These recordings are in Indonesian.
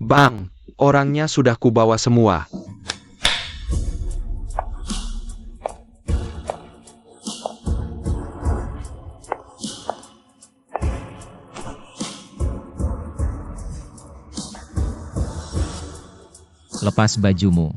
Bang, orangnya sudah kubawa semua. Lepas bajumu.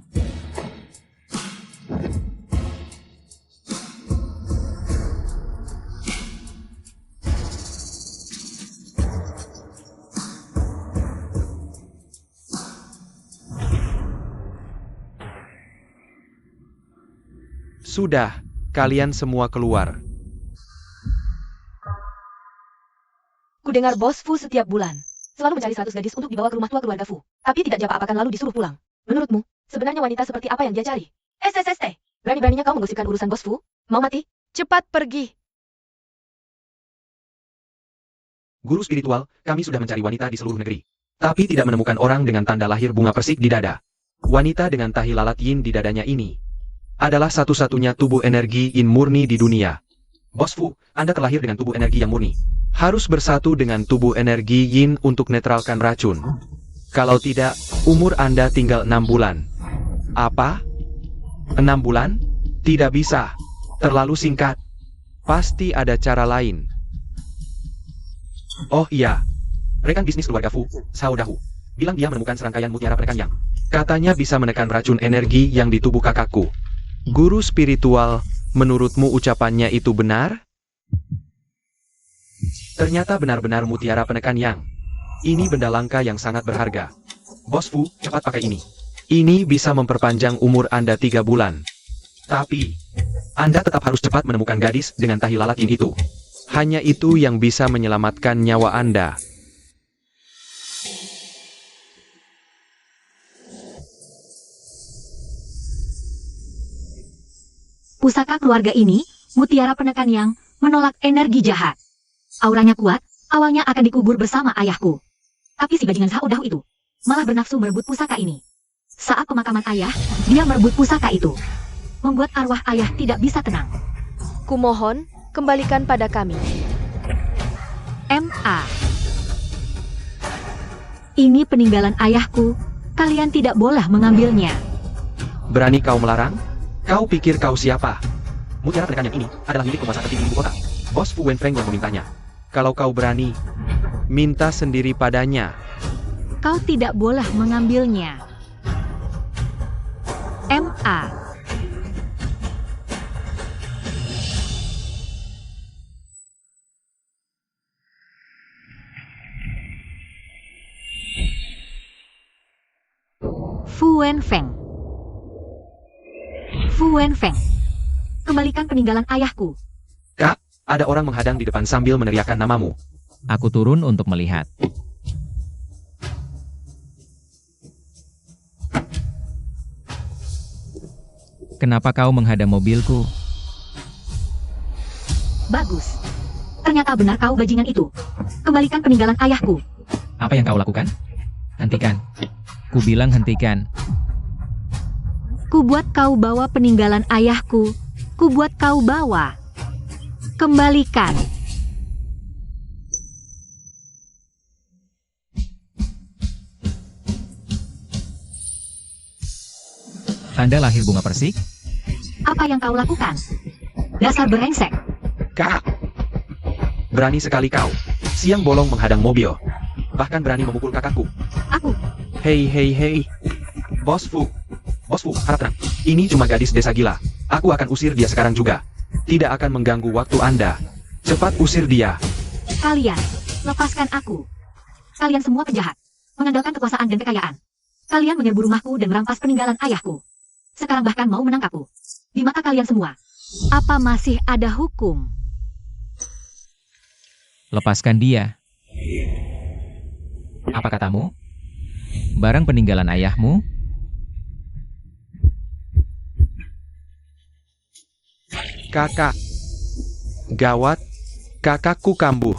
Sudah, kalian semua keluar. Kudengar Bos Fu setiap bulan selalu mencari 100 gadis untuk dibawa ke rumah tua keluarga Fu. Tapi tidak diapa-apakan lalu disuruh pulang. Menurutmu, sebenarnya wanita seperti apa yang dia cari? SSST. Berani-beraninya kau menggosipkan urusan Bos Fu? Mau mati? Cepat pergi. Guru spiritual, kami sudah mencari wanita di seluruh negeri. Tapi tidak menemukan orang dengan tanda lahir bunga persik di dada. Wanita dengan tahi lalat yin di dadanya ini adalah satu-satunya tubuh energi yin murni di dunia. Bos Fu, Anda terlahir dengan tubuh energi yang murni. Harus bersatu dengan tubuh energi yin untuk netralkan racun. Kalau tidak, umur Anda tinggal 6 bulan. Apa? 6 bulan? Tidak bisa. Terlalu singkat. Pasti ada cara lain. Oh iya. Rekan bisnis keluarga Fu, Sao Dahu, bilang dia menemukan serangkaian mutiara penekan yang katanya bisa menekan racun energi yang di tubuh kakakku. Guru spiritual, menurutmu ucapannya itu benar? Ternyata benar-benar mutiara penekan yang. Ini benda langka yang sangat berharga. Bos Fu, cepat pakai ini. Ini bisa memperpanjang umur Anda 3 bulan. Tapi, Anda tetap harus cepat menemukan gadis dengan tahi lalat yin itu. Hanya itu yang bisa menyelamatkan nyawa Anda. Pusaka keluarga ini, mutiara penekan yang menolak energi jahat. Auranya kuat, awalnya akan dikubur bersama ayahku. Tapi si bajingan Sao Dahu itu malah bernafsu merebut pusaka ini. Saat pemakaman ayah, dia merebut pusaka itu. Membuat arwah ayah tidak bisa tenang. Kumohon, kembalikan pada kami. M.A. Ini peninggalan ayahku, kalian tidak boleh mengambilnya. Berani kau melarang? Kau pikir kau siapa? Mutiara penekan yang ini adalah milik penguasa tertinggi ibu kota. Bos Fu Wenfeng yang memintanya. Kalau kau berani, minta sendiri padanya. Kau tidak boleh mengambilnya. M.A. Fu Wenfeng. Fu Wenfeng. Kembalikan peninggalan ayahku. Kak, ada orang menghadang di depan sambil meneriakkan namamu. Aku turun untuk melihat. Kenapa kau menghadang mobilku? Bagus. Ternyata benar kau bajingan itu. Kembalikan peninggalan ayahku. Apa yang kau lakukan? Hentikan. Ku bilang hentikan. Ku buat kau bawa peninggalan ayahku. Ku buat kau bawa. Kembalikan. Tanda lahir bunga persik? Apa yang kau lakukan? Dasar brengsek. Kak, berani sekali kau. Siang bolong menghadang mobil. Bahkan berani memukul kakakku. Aku. Hei hei hei. Bos Fu, harap tenang. Ini cuma gadis desa gila. Aku akan usir dia sekarang juga. Tidak akan mengganggu waktu Anda. Cepat usir dia. Kalian, lepaskan aku. Kalian semua penjahat. Mengandalkan kekuasaan dan kekayaan. Kalian menyerbu rumahku dan merampas peninggalan ayahku. Sekarang bahkan mau menangkapku. Di mata kalian semua, apa masih ada hukum? Lepaskan dia. Apa katamu? Barang peninggalan ayahmu? Kakak. Gawat. Kakakku kambuh.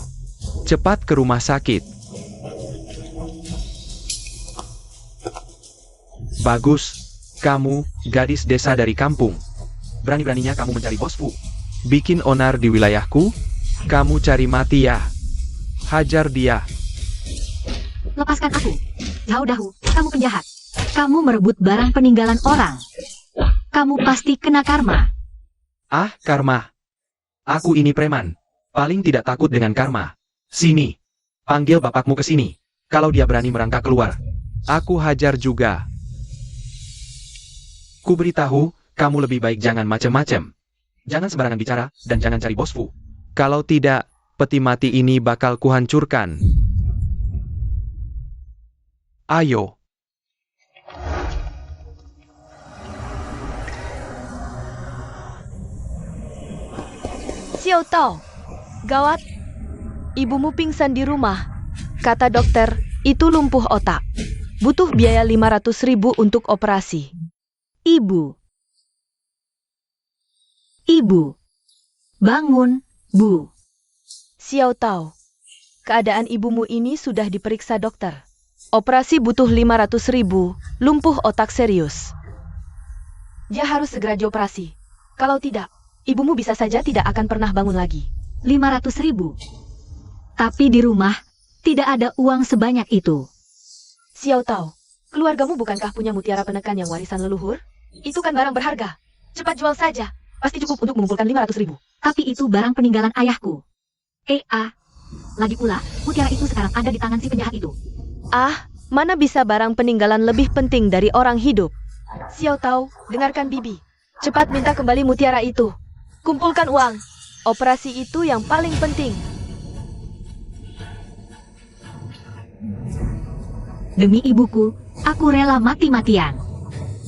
Cepat ke rumah sakit. Bagus. Kamu, gadis desa dari kampung. Berani-beraninya kamu mencari Bos Fu. Bikin onar di wilayahku. Kamu cari mati ya. Hajar dia. Lepaskan aku. Sao Dahu. Kamu penjahat. Kamu merebut barang peninggalan orang. Kamu pasti kena karma. Ah, karma. Aku ini preman. Paling tidak takut dengan karma. Sini. Panggil bapakmu ke sini. Kalau dia berani merangkak keluar, aku hajar juga. Kuberitahu, kamu lebih baik jangan macem-macem. Jangan sembarangan bicara, dan jangan cari Bos Fu. Kalau tidak, peti mati ini bakal kuhancurkan. Ayo. Xiao Tao, gawat. Ibumu pingsan di rumah. Kata dokter, itu lumpuh otak. Butuh biaya 500.000 untuk operasi. Ibu. Ibu. Bangun, Bu. Xiao Tao, keadaan ibumu ini sudah diperiksa dokter. Operasi butuh 500.000, lumpuh otak serius. Dia harus segera dioperasi. Kalau tidak, ibumu bisa saja tidak akan pernah bangun lagi. 500.000. Tapi di rumah, tidak ada uang sebanyak itu. Xiao Tao, keluargamu bukankah punya mutiara penekan yang warisan leluhur? Itu kan barang berharga. Cepat jual saja. Pasti cukup untuk mengumpulkan 500.000. Tapi itu barang peninggalan ayahku. Lagi pula, mutiara itu sekarang ada di tangan si penjahat itu. Ah, mana bisa barang peninggalan lebih penting dari orang hidup? Xiao Tao, dengarkan Bibi. Cepat minta kembali mutiara itu. Kumpulkan uang. Operasi itu yang paling penting. Demi ibuku, aku rela mati-matian.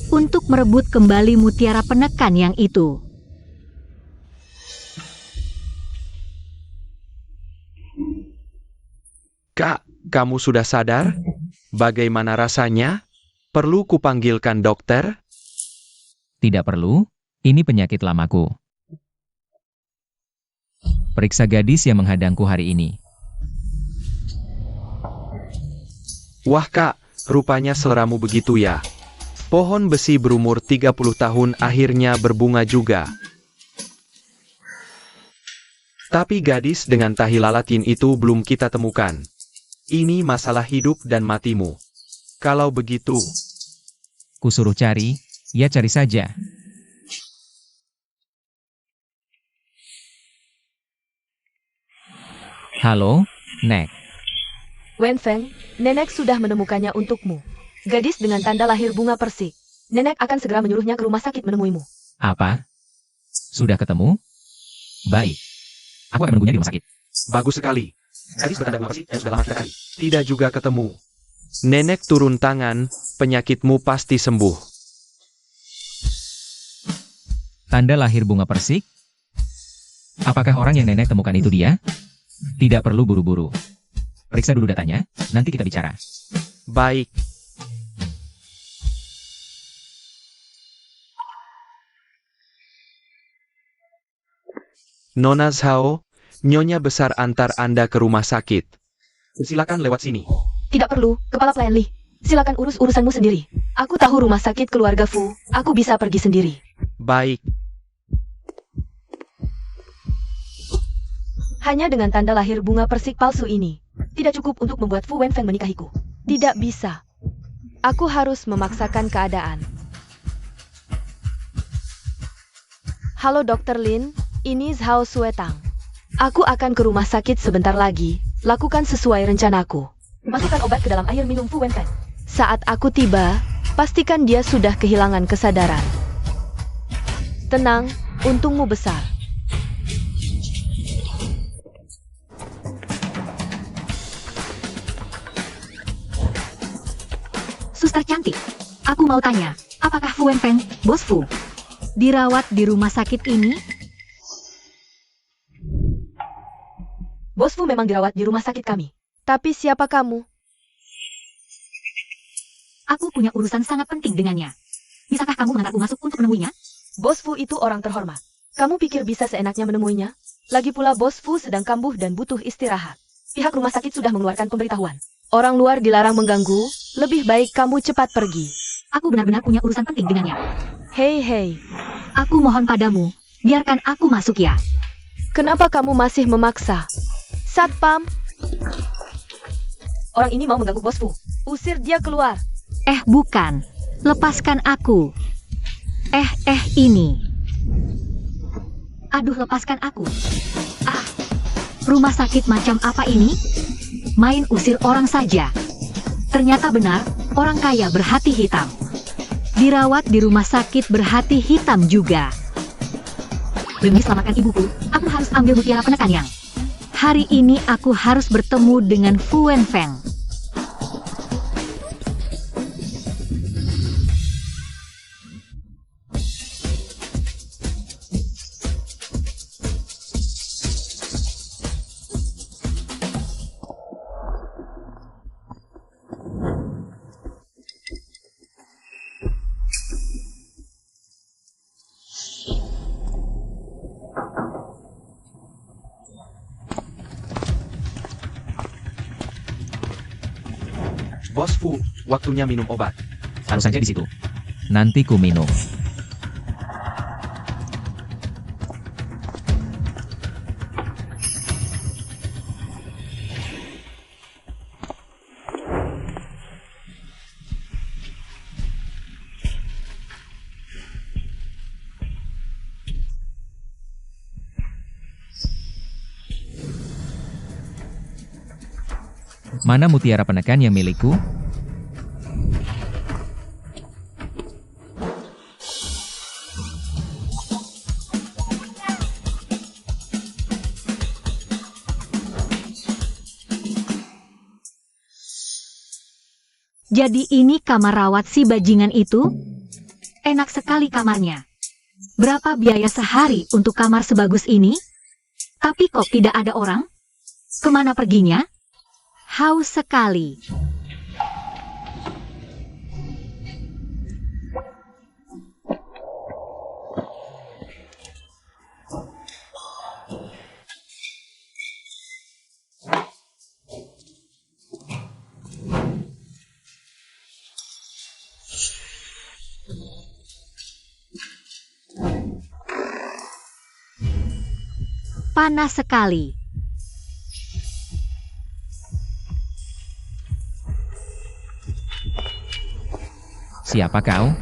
Untuk merebut kembali mutiara penekan yang itu. Kak, kamu sudah sadar? Bagaimana rasanya? Perlu kupanggilkan dokter? Tidak perlu, ini penyakit lamaku. Periksa gadis yang menghadangku hari ini. Wah kak, rupanya seleramu begitu ya. Pohon besi berumur 30 tahun akhirnya berbunga juga. Tapi gadis dengan tahi lalatin itu belum kita temukan. Ini masalah hidup dan matimu. Kalau begitu, Kusuruh cari, ya cari saja. Halo, Nek. Wen Feng, nenek sudah menemukannya untukmu. Gadis dengan tanda lahir bunga persik. Nenek akan segera menyuruhnya ke rumah sakit menemuimu. Apa? Sudah ketemu? Baik. Aku akan menunggunya di rumah sakit. bagus sekali. Gadis bertanda bunga persik yang sudah lama kita cari. Tidak juga ketemu. Nenek turun tangan, penyakitmu pasti sembuh. Tanda lahir bunga persik? Apakah orang yang nenek temukan itu dia? Tidak perlu buru-buru. Periksa dulu datanya, nanti kita bicara. Baik. Nona Zhao, Nyonya besar antar Anda ke rumah sakit. Silakan lewat sini. Tidak perlu, Kepala Pelayan Li. Silakan urus urusanmu sendiri. Aku tahu rumah sakit keluarga Fu. Aku bisa pergi sendiri. Baik. Hanya dengan tanda lahir bunga persik palsu ini, tidak cukup untuk membuat Fu Wenfeng menikahiku. Tidak bisa. Aku harus memaksakan keadaan. Halo Dr. Lin, ini Zhao Suetang. Aku akan ke rumah sakit sebentar lagi. Lakukan sesuai rencanaku. Masukkan obat ke dalam air minum Fu Wenfeng. Saat aku tiba, pastikan dia sudah kehilangan kesadaran. Tenang, untungmu besar. Suster cantik, aku mau tanya, apakah Fu Wenfeng, Bos Fu, dirawat di rumah sakit ini? Bos Fu memang dirawat di rumah sakit kami. Tapi siapa kamu? Aku punya urusan sangat penting dengannya. Bisakah kamu mengantarku masuk untuk menemuinya? Bos Fu itu orang terhormat. Kamu pikir bisa seenaknya menemuinya? Lagi pula Bos Fu sedang kambuh dan butuh istirahat. Pihak rumah sakit sudah mengeluarkan pemberitahuan. Orang luar dilarang mengganggu, lebih baik kamu cepat pergi. Aku benar-benar punya urusan penting dengannya. Hei. Aku mohon padamu, biarkan aku masuk ya. Kenapa kamu masih memaksa? Satpam. Orang ini mau mengganggu Bos Fu. Usir dia keluar. Bukan. Lepaskan aku. Ini. Aduh, lepaskan aku. Rumah sakit macam apa ini? Main usir orang saja. Ternyata benar, orang kaya berhati hitam. Dirawat di rumah sakit berhati hitam juga. Demi selamatkan ibuku, aku harus ambil mutiara penekan yang. Hari ini aku harus bertemu dengan Fu Wenfeng. Bos Fu, waktunya minum obat. Taruh saja di situ. Nanti ku minum. Mana mutiara penekan yang milikku? Jadi ini kamar rawat si bajingan itu? Enak sekali kamarnya. Berapa biaya sehari untuk kamar sebagus ini? Tapi kok tidak ada orang? Kemana perginya? Haus sekali. Panas sekali. Siapa kau?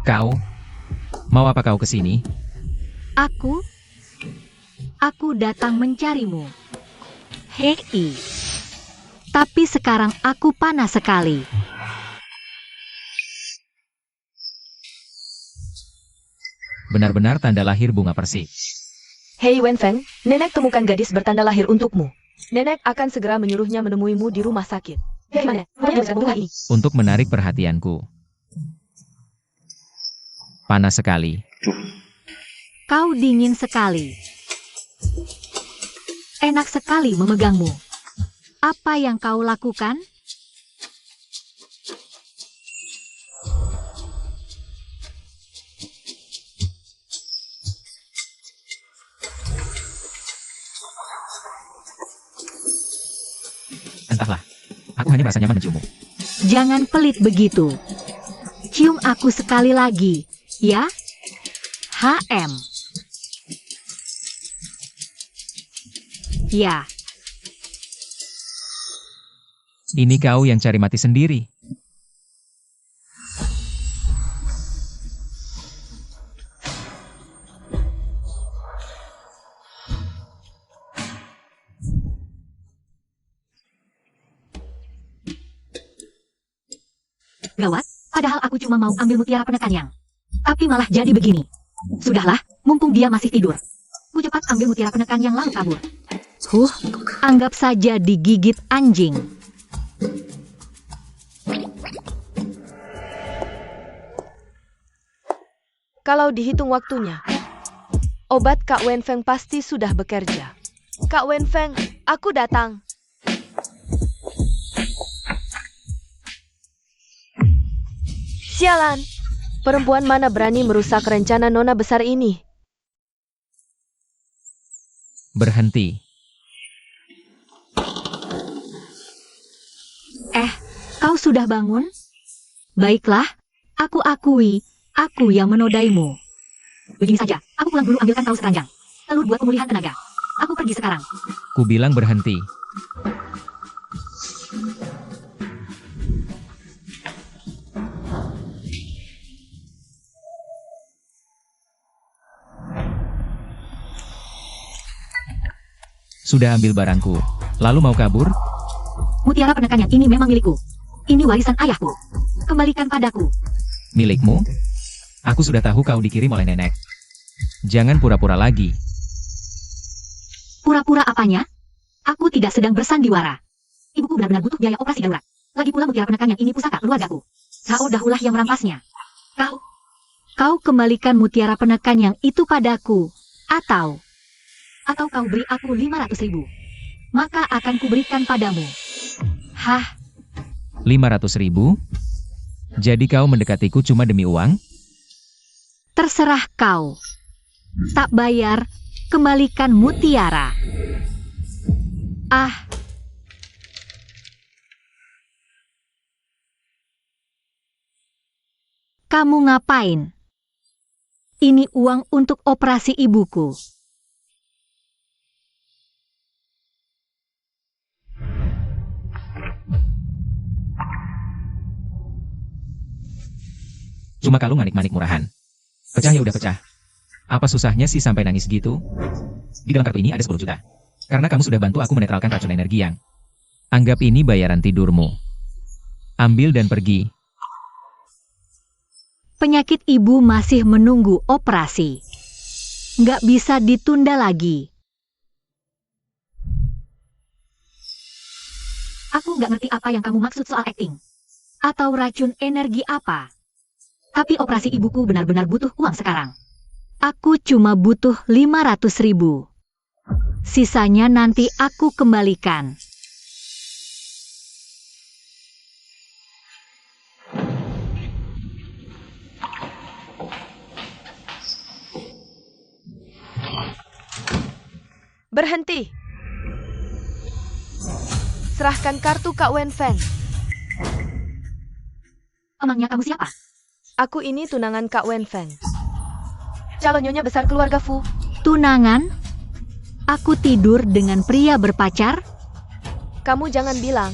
Kau? Mau apa kau kesini? Aku datang mencarimu. Hei. Tapi sekarang aku panas sekali. Benar-benar tanda lahir bunga persik. Hei Wenfeng, nenek temukan gadis bertanda lahir untukmu. Nenek akan segera menyuruhnya menemuimu di rumah sakit. Gimana? Punya bunga ini? Untuk menarik perhatianku. Panas sekali. Kau dingin sekali. Enak sekali memegangmu. Apa yang kau lakukan? Entahlah. Aku hanya merasa nyaman menciummu. Jangan pelit begitu. Cium aku sekali lagi, ya? HM. Ya. Ini kau yang cari mati sendiri. Gawat, padahal aku cuma mau ambil mutiara penekan yang. Tapi malah jadi begini. Sudahlah, mumpung dia masih tidur. Ku cepat ambil mutiara penekan yang lalu kabur. Anggap saja digigit anjing. Kalau dihitung waktunya, obat Kak Wenfeng pasti sudah bekerja. Kak Wenfeng, aku datang. Sialan, perempuan mana berani merusak rencana nona besar ini? Berhenti. Kau sudah bangun? Baiklah, aku akui, aku yang menodaimu. Begini saja, aku pulang dulu ambilkan kau sekeranjang telur buat pemulihan tenaga. Aku pergi sekarang. Ku bilang berhenti. Sudah ambil barangku, lalu mau kabur? Mutiara penekan yang ini memang milikku. Ini warisan ayahku. Kembalikan padaku. Milikmu? Aku sudah tahu kau dikirim oleh nenek. Jangan pura-pura lagi. Pura-pura apanya? Aku tidak sedang bersandiwara. Ibuku benar-benar butuh biaya operasi darurat. Lagi pula mutiara penekan yang ini pusaka keluargaku. Sao dahulah yang merampasnya. Kau kembalikan mutiara penekan yang itu padaku. Atau kau beri aku 500.000. Maka akan kuberikan padamu. Hah? 500.000? Jadi kau mendekatiku cuma demi uang? Terserah kau. Tak bayar, kembalikan mutiara. Kamu ngapain? Ini uang untuk operasi ibuku. Cuma kalung manik-manik murahan. Pecah ya udah pecah. Apa susahnya sih sampai nangis gitu? Di dalam kartu ini ada 10 juta. Karena kamu sudah bantu aku menetralkan racun energi yang. Anggap ini bayaran tidurmu. Ambil dan pergi. Penyakit ibu masih menunggu operasi. Nggak bisa ditunda lagi. Aku nggak ngerti apa yang kamu maksud soal acting. Atau racun energi apa. Tapi operasi ibuku benar-benar butuh uang sekarang. Aku cuma butuh 500.000. Sisanya nanti aku kembalikan. Berhenti. Serahkan kartu Kak Wen Feng. Emangnya kamu siapa? Aku ini tunangan Kak Wen Feng. Calon nyonya besar keluarga Fu. Tunangan? Aku tidur dengan pria berpacar? Kamu jangan bilang.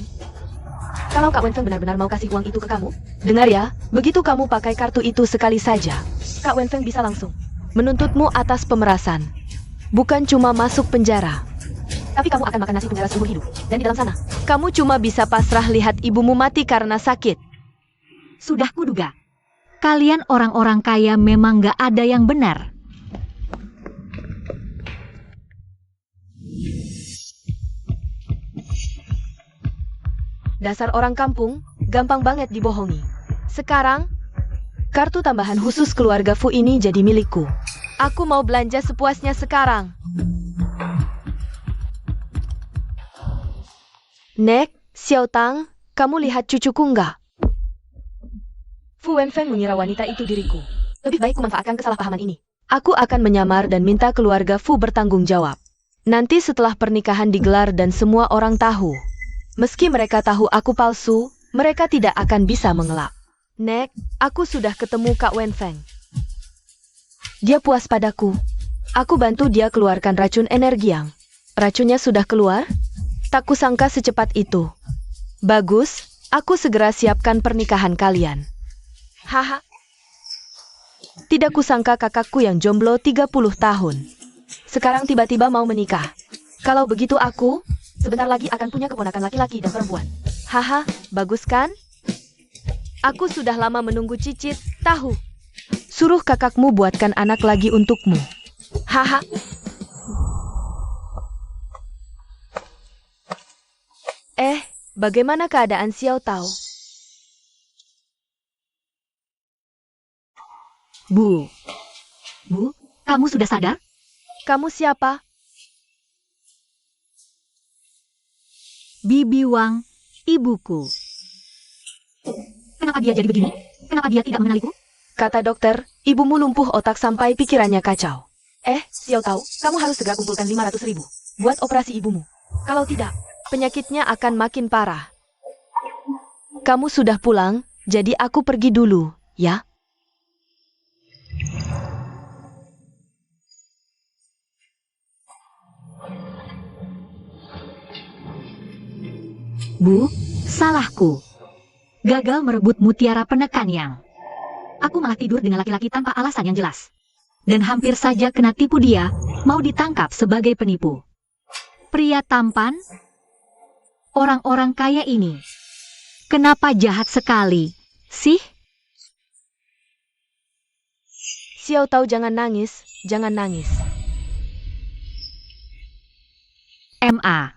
Kalau Kak Wen Feng benar-benar mau kasih uang itu ke kamu. Dengar ya, begitu kamu pakai kartu itu sekali saja, Kak Wen Feng bisa langsung menuntutmu atas pemerasan. Bukan cuma masuk penjara. Tapi kamu akan makan nasi penjara seumur hidup. Dan di dalam sana, kamu cuma bisa pasrah lihat ibumu mati karena sakit. Sudah kuduga. Kalian orang-orang kaya memang gak ada yang benar. Dasar orang kampung, gampang banget dibohongi. Sekarang, kartu tambahan khusus keluarga Fu ini jadi milikku. Aku mau belanja sepuasnya sekarang. Nek, Xiao Tang, kamu lihat cucuku nggak? Fu Wenfeng mengira wanita itu diriku. Lebih baik kumanfaatkan kesalahpahaman ini. Aku akan menyamar dan minta keluarga Fu bertanggung jawab. Nanti setelah pernikahan digelar dan semua orang tahu. Meski mereka tahu aku palsu, mereka tidak akan bisa mengelak. Nek, aku sudah ketemu Kak Wenfeng. Dia puas padaku. Aku bantu dia keluarkan racun energi yang. Racunnya sudah keluar? Tak kusangka secepat itu. Bagus, aku segera siapkan pernikahan kalian. Haha. Tidak kusangka kakakku yang jomblo 30 tahun. Sekarang tiba-tiba mau menikah. Kalau begitu aku, sebentar lagi akan punya keponakan laki-laki dan perempuan. Haha, bagus kan? Aku sudah lama menunggu cicit, tahu. Suruh kakakmu buatkan anak lagi untukmu. Haha. Bagaimana keadaan Xiao Tao? Bu, kamu sudah sadar? Kamu siapa? Bibi Wang, ibuku. Kenapa dia jadi begini? Kenapa dia tidak mengenaliku? Kata dokter, ibumu lumpuh otak sampai pikirannya kacau. Xiao Tao, kamu harus segera kumpulkan 500.000 buat operasi ibumu. Kalau tidak, penyakitnya akan makin parah. Kamu sudah pulang, jadi aku pergi dulu, ya? Bu, salahku. Gagal merebut mutiara penekan yang. Aku malah tidur dengan laki-laki tanpa alasan yang jelas. Dan hampir saja kena tipu dia, mau ditangkap sebagai penipu. Pria tampan? Orang-orang kaya ini. Kenapa jahat sekali, sih? Xiao Tao jangan nangis, jangan nangis. MA,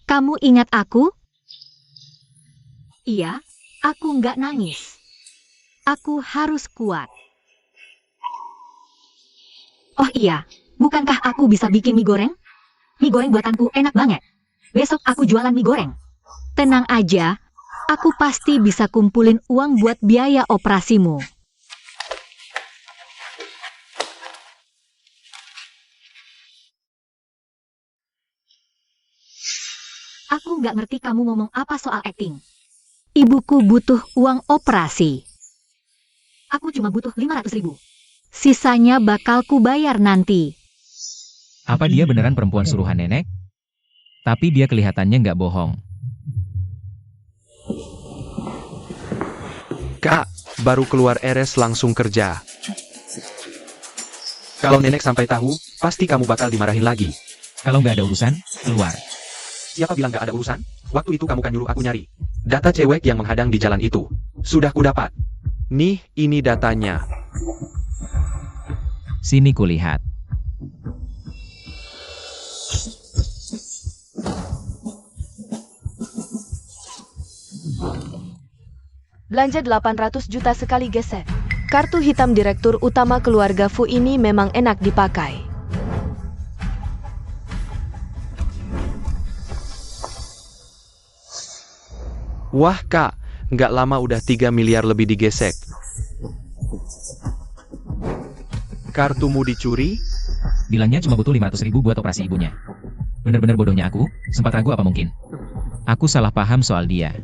kamu ingat aku? Iya, aku nggak nangis. Aku harus kuat. Oh iya, bukankah aku bisa bikin mie goreng? Mie goreng buatanku enak banget. Besok aku jualan mie goreng. Tenang aja, aku pasti bisa kumpulin uang buat biaya operasimu. Aku nggak ngerti kamu ngomong apa soal acting. Ibuku butuh uang operasi. Aku cuma butuh 500.000. Sisanya bakal ku bayar nanti. Apa dia beneran perempuan suruhan nenek? Tapi dia kelihatannya nggak bohong. Kak, baru keluar RS langsung kerja. Kalau nenek sampai tahu, pasti kamu bakal dimarahin lagi. Kalau nggak ada urusan, keluar. Siapa bilang gak ada urusan? Waktu itu kamu kan nyuruh aku nyari data cewek yang menghadang di jalan itu. Sudah kudapat. Nih, ini datanya. Sini kulihat. Belanja 800 juta sekali gesek. Kartu hitam direktur utama keluarga Fu ini memang enak dipakai. Wah kak, nggak lama udah 3 miliar lebih digesek. Kartumu dicuri? Bilangnya cuma butuh 500.000 buat operasi ibunya. Bener-bener bodohnya aku, sempat ragu apa mungkin. Aku salah paham soal dia.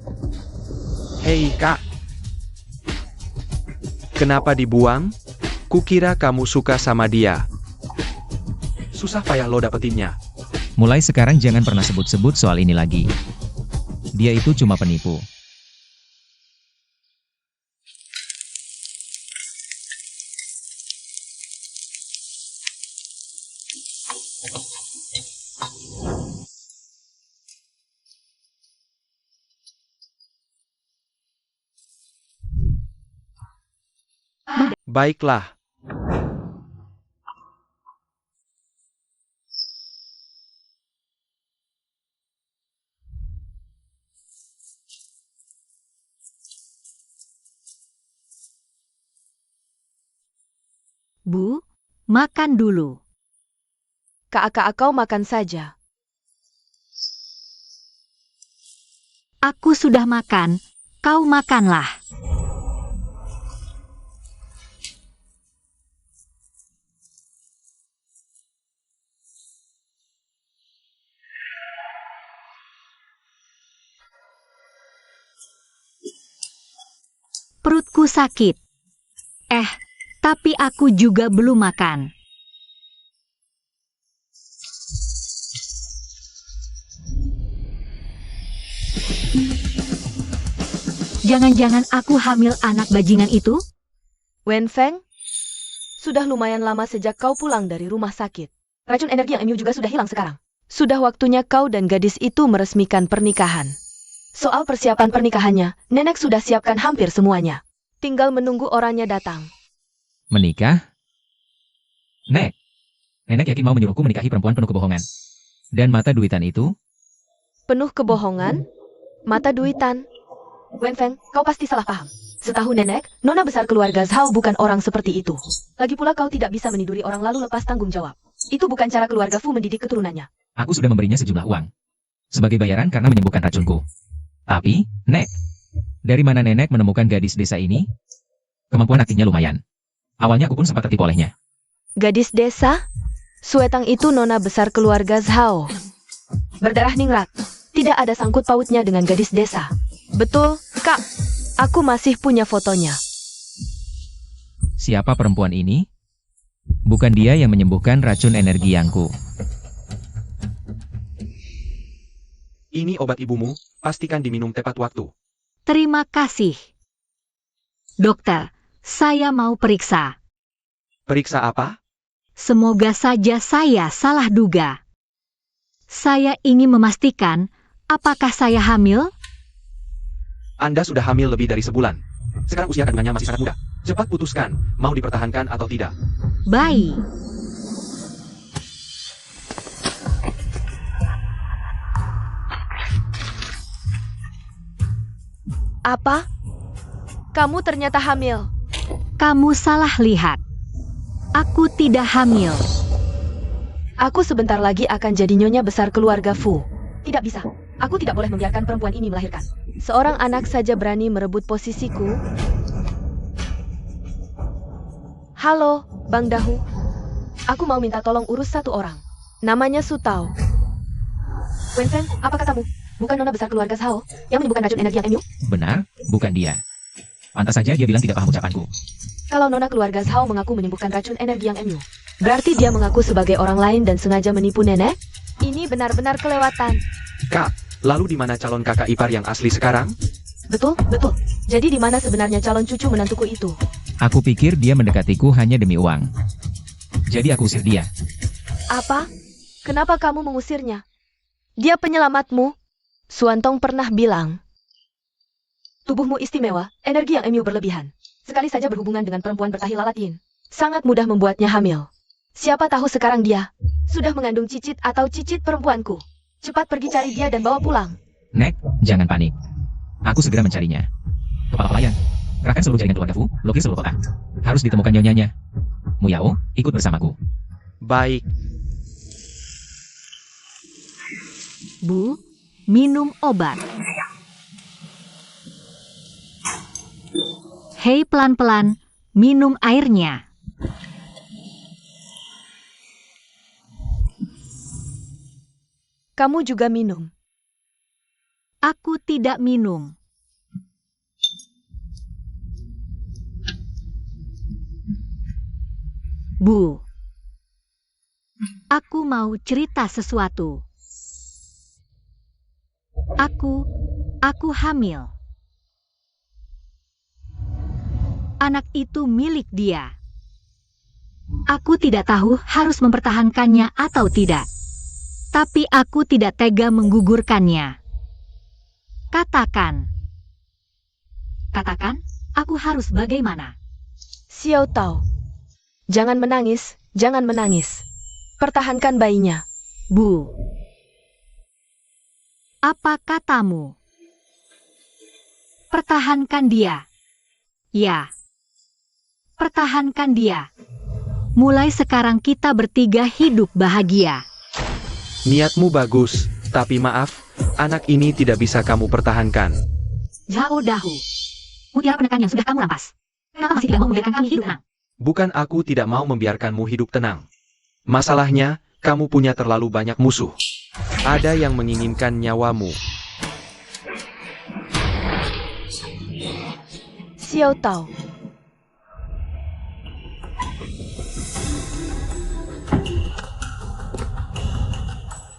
Hei kak. Kenapa dibuang? Kukira kamu suka sama dia. Susah payah lo dapetinnya. Mulai sekarang jangan pernah sebut-sebut soal ini lagi. Dia itu cuma penipu. Baiklah. Bu, makan dulu. Kak kau makan saja. Aku sudah makan, kau makanlah. Perutku sakit. Tapi aku juga belum makan. Jangan-jangan aku hamil anak bajingan itu? Wen Feng? Sudah lumayan lama sejak kau pulang dari rumah sakit. Racun energi yang MU juga sudah hilang sekarang. Sudah waktunya kau dan gadis itu meresmikan pernikahan. Soal persiapan pernikahannya, nenek sudah siapkan hampir semuanya. Tinggal menunggu orangnya datang. Menikah? Nek. Nenek yakin mau menyuruhku menikahi perempuan penuh kebohongan. Dan mata duitan itu? Penuh kebohongan? Mata duitan? Wen Feng, kau pasti salah paham. Setahu nenek, nona besar keluarga Zhao bukan orang seperti itu. Lagi pula kau tidak bisa meniduri orang lalu lepas tanggung jawab. Itu bukan cara keluarga Fu mendidik keturunannya. Aku sudah memberinya sejumlah uang. Sebagai bayaran karena menyembuhkan racunku. Tapi, Nek. Dari mana nenek menemukan gadis desa ini? Kemampuan aktingnya lumayan. Awalnya aku pun sempat tertipu olehnya. Gadis desa? Suetang itu nona besar keluarga Zhao. Berdarah ningrat. Tidak ada sangkut pautnya dengan gadis desa. Betul, Kak. Aku masih punya fotonya. Siapa perempuan ini? Bukan dia yang menyembuhkan racun energi Yangku. Ini obat ibumu, pastikan diminum tepat waktu. Terima kasih. Dokter, saya mau periksa. Periksa apa? Semoga saja saya salah duga. Saya ingin memastikan apakah saya hamil? Anda sudah hamil lebih dari sebulan. Sekarang usia kandungannya masih sangat muda. Cepat putuskan, mau dipertahankan atau tidak. Baik. Apa? Kamu ternyata hamil. Kamu salah lihat. Aku tidak hamil. Aku sebentar lagi akan jadi nyonya besar keluarga Fu. Tidak bisa. Aku tidak boleh membiarkan perempuan ini melahirkan. Seorang anak saja berani merebut posisiku. Halo, Bang Dahu. Aku mau minta tolong urus satu orang. Namanya Sutao. Wensen, apa katamu? Bukan nona besar keluarga Sao yang menyembuhkan racun energi yang MU? Benar, bukan dia. Pantas saja dia bilang tidak paham ucapanku. Kalau nona keluarga Sao mengaku menyembuhkan racun energi yang MU, berarti dia mengaku sebagai orang lain dan sengaja menipu nenek? Ini benar-benar kelewatan. Kak, lalu di mana calon kakak ipar yang asli sekarang? Betul, betul. Jadi di mana sebenarnya calon cucu menantuku itu? Aku pikir dia mendekatiku hanya demi uang. Jadi aku usir dia. Apa? Kenapa kamu mengusirnya? Dia penyelamatmu. Suantong pernah bilang, tubuhmu istimewa, energi yang MU berlebihan. Sekali saja berhubungan dengan perempuan bertahi lalatin, sangat mudah membuatnya hamil. Siapa tahu sekarang dia sudah mengandung cicit atau cicit perempuanku. Cepat pergi cari dia dan bawa pulang. Nek, jangan panik. Aku segera mencarinya. Kepala pelayan, kerahkan seluruh jaringan keluarga Fu, blokir seluruh kota. Harus ditemukan nyonyanya. Muyao, ikut bersamaku. Baik. Bu, minum obat. Hei, pelan-pelan, minum airnya. Kamu juga minum. Aku tidak minum. Bu, aku mau cerita sesuatu. Aku hamil. Anak itu milik dia. Aku tidak tahu harus mempertahankannya atau tidak. Tapi aku tidak tega menggugurkannya. Katakan, aku harus bagaimana? Xiao Tao, jangan menangis, jangan menangis. Pertahankan bayinya. Bu, apa katamu? Pertahankan dia. Ya, pertahankan dia. Mulai sekarang kita bertiga hidup bahagia. Niatmu bagus, tapi maaf, anak ini tidak bisa kamu pertahankan. Zhao Dahu, mutiara penekan yang sudah kamu rampas. Kenapa masih tidak mau membiarkan kami hidup tenang? Bukan aku tidak mau membiarkanmu hidup tenang. Masalahnya, kamu punya terlalu banyak musuh. Ada yang menginginkan nyawamu. Xiao Tao,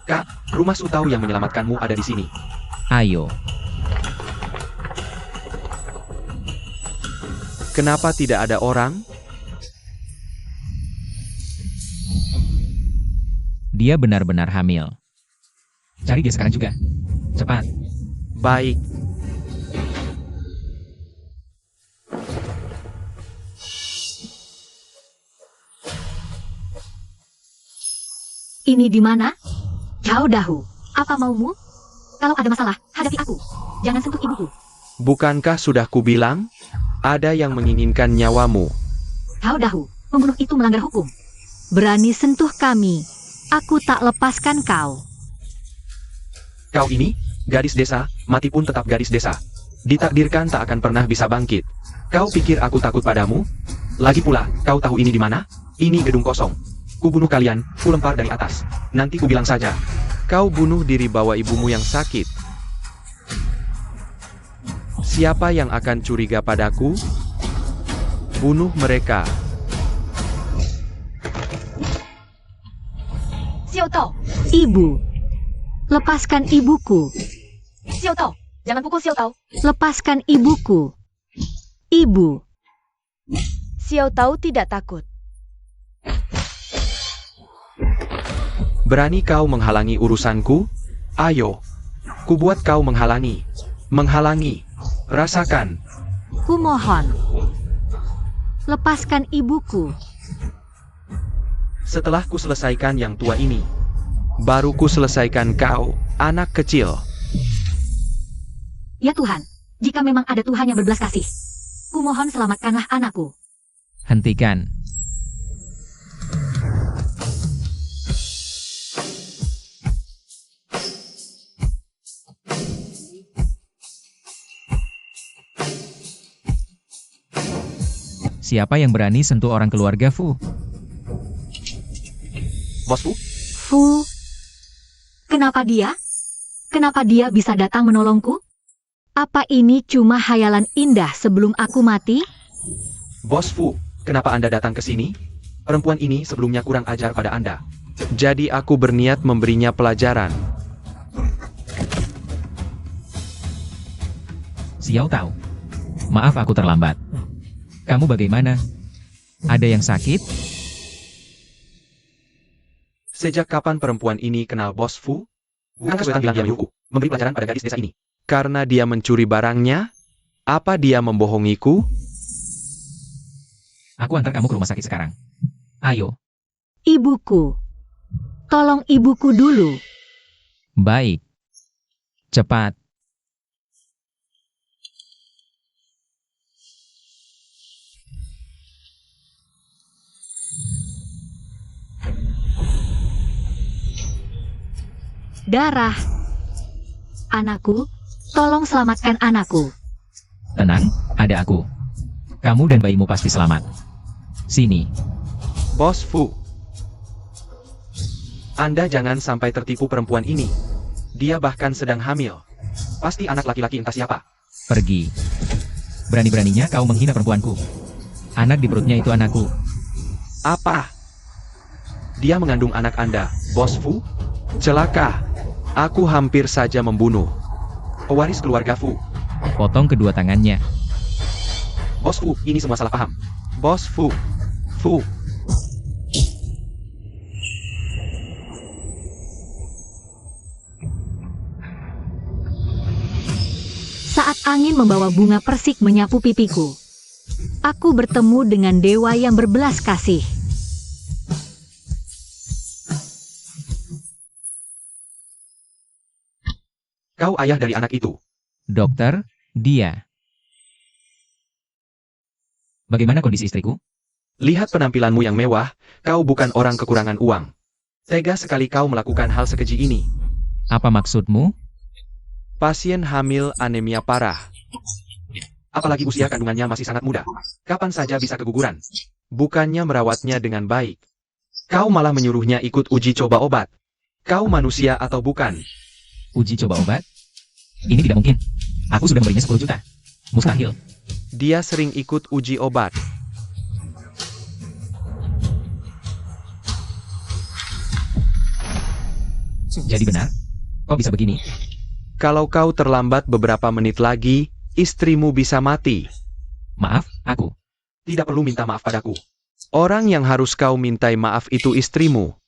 Kak, rumah Sutao yang menyelamatkanmu ada di sini. Ayo. Kenapa tidak ada orang? Dia benar-benar hamil. Cari dia sekarang juga. Cepat. Baik. Ini di mana? Zhao Dahu, apa maumu? Kalau ada masalah, hadapi aku. Jangan sentuh ibuku. Bukankah sudah kubilang? Ada yang menginginkan nyawamu. Zhao Dahu, membunuh itu melanggar hukum. Berani sentuh kami, aku tak lepaskan kau. Kau ini, gadis desa, mati pun tetap gadis desa. Ditakdirkan tak akan pernah bisa bangkit. Kau pikir aku takut padamu? Lagi pula, kau tahu ini di mana? Ini gedung kosong. Kubunuh kalian, kulempar dari atas. Nanti kubilang saja. Kau bunuh diri bawa ibumu yang sakit. Siapa yang akan curiga padaku? Bunuh mereka. Xiao Tao, Ibu, lepaskan ibuku. Xiao Tao, jangan pukul Xiao Tao. Lepaskan ibuku. Ibu. Xiao Tao tidak takut. Berani kau menghalangi urusanku? Ayo, kubuat kau menghalangi. Menghalangi. Rasakan. Kumohon. Lepaskan ibuku. Setelah ku selesaikan yang tua ini, baru ku selesaikan kau, anak kecil. Ya Tuhan, jika memang ada Tuhan yang berbelas kasih, kumohon selamatkanlah anakku. Hentikan. Siapa yang berani sentuh orang keluarga Fu? Bosku, Fu. Kenapa dia? Kenapa dia bisa datang menolongku? Apa ini cuma hayalan indah sebelum aku mati? Bos Fu, kenapa Anda datang ke sini? Perempuan ini sebelumnya kurang ajar pada Anda. Jadi aku berniat memberinya pelajaran. Xiao Tao. Maaf aku terlambat. Kamu bagaimana? Ada yang sakit? Sejak kapan perempuan ini kenal Bos Fu? Bukan kesulitan bilang dia menyuruhku memberi pelajaran pada gadis desa ini. Karena dia mencuri barangnya? Apa dia membohongiku? Aku antar kamu ke rumah sakit sekarang. Ayo. Ibuku. Tolong ibuku dulu. Baik. Cepat. Darah. Anakku, tolong selamatkan anakku. Tenang, ada aku. Kamu dan bayimu pasti selamat. Sini. Bos Fu. Anda jangan sampai tertipu perempuan ini. Dia bahkan sedang hamil. Pasti anak laki-laki entah siapa. Pergi. Berani-beraninya kau menghina perempuanku. Anak di perutnya itu anakku. Apa? Dia mengandung anak Anda, Bos Fu? Celaka. Aku hampir saja membunuh pewaris keluarga Fu. Potong kedua tangannya. Bos Fu, ini semua salah paham. Bos Fu. Fu. Saat angin membawa bunga persik menyapu pipiku, aku bertemu dengan dewa yang berbelas kasih. Kau ayah dari anak itu. Dokter, dia. Bagaimana kondisi istriku? Lihat penampilanmu yang mewah, kau bukan orang kekurangan uang. Tega sekali kau melakukan hal sekeji ini. Apa maksudmu? Pasien hamil anemia parah. Apalagi usia kandungannya masih sangat muda. Kapan saja bisa keguguran. Bukannya merawatnya dengan baik. Kau malah menyuruhnya ikut uji coba obat. Kau manusia atau bukan? Uji coba obat? Ini tidak mungkin. Aku sudah memberinya 10 juta. Mustahil. Dia sering ikut uji obat. Jadi benar? Kok bisa begini? Kalau kau terlambat beberapa menit lagi, istrimu bisa mati. Maaf, aku. Tidak perlu minta maaf padaku. Orang yang harus kau mintai maaf itu istrimu.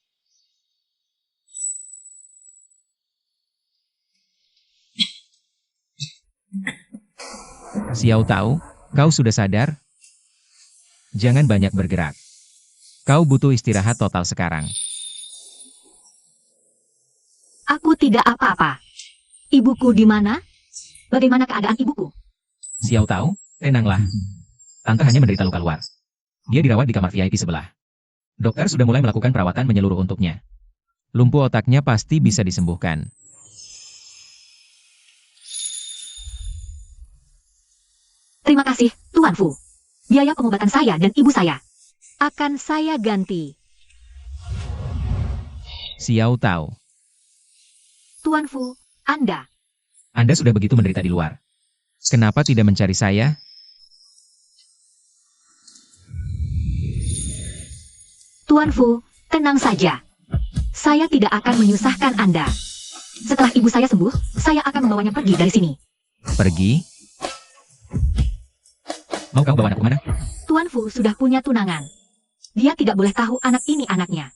Xiao Tao, kau sudah sadar? Jangan banyak bergerak. Kau butuh istirahat total sekarang. Aku tidak apa-apa. Ibuku di mana? Bagaimana keadaan ibuku? Xiao Tao, tenanglah. Tante hanya menderita luka luar. Dia dirawat di kamar VIP sebelah. Dokter sudah mulai melakukan perawatan menyeluruh untuknya. Lumpuh otaknya pasti bisa disembuhkan. Terima kasih, Tuan Fu. Biaya pengobatan saya dan ibu saya akan saya ganti. Xiao Tao, Tuan Fu, Anda. Anda sudah begitu menderita di luar. Kenapa tidak mencari saya? Tuan Fu, tenang saja. Saya tidak akan menyusahkan Anda. Setelah ibu saya sembuh, saya akan membawanya pergi dari sini. Pergi? Mau kau bawa anakku mana? Tuan Fu sudah punya tunangan. Dia tidak boleh tahu anak ini anaknya.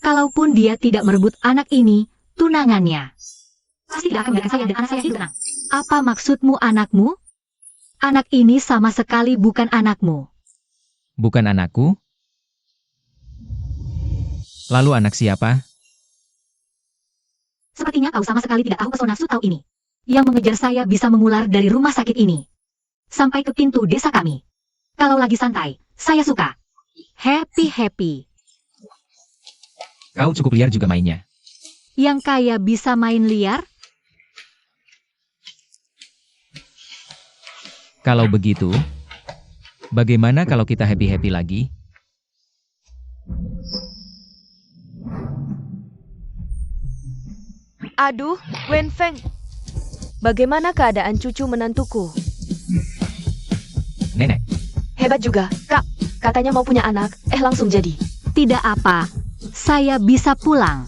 Kalaupun dia tidak merebut anak ini, tunangannya pasti tidak akan membiarkan saya dan anak saya hidup tenang. Apa maksudmu anakmu? Anak ini sama sekali bukan anakmu. Bukan anakku? Lalu anak siapa? Sepertinya kau sama sekali tidak tahu pesona Sutau ini. Yang mengejar saya bisa mengular dari rumah sakit ini sampai ke pintu desa kami. Kalau lagi santai, saya suka. Happy. Kau cukup liar juga mainnya. Yang kaya bisa main liar? Kalau begitu, bagaimana kalau kita happy-happy lagi? Aduh, Wen Feng. Bagaimana keadaan cucu menantuku? Nenek, Hebat juga, Kak. Katanya mau punya anak, langsung jadi. Tidak apa. Saya bisa pulang.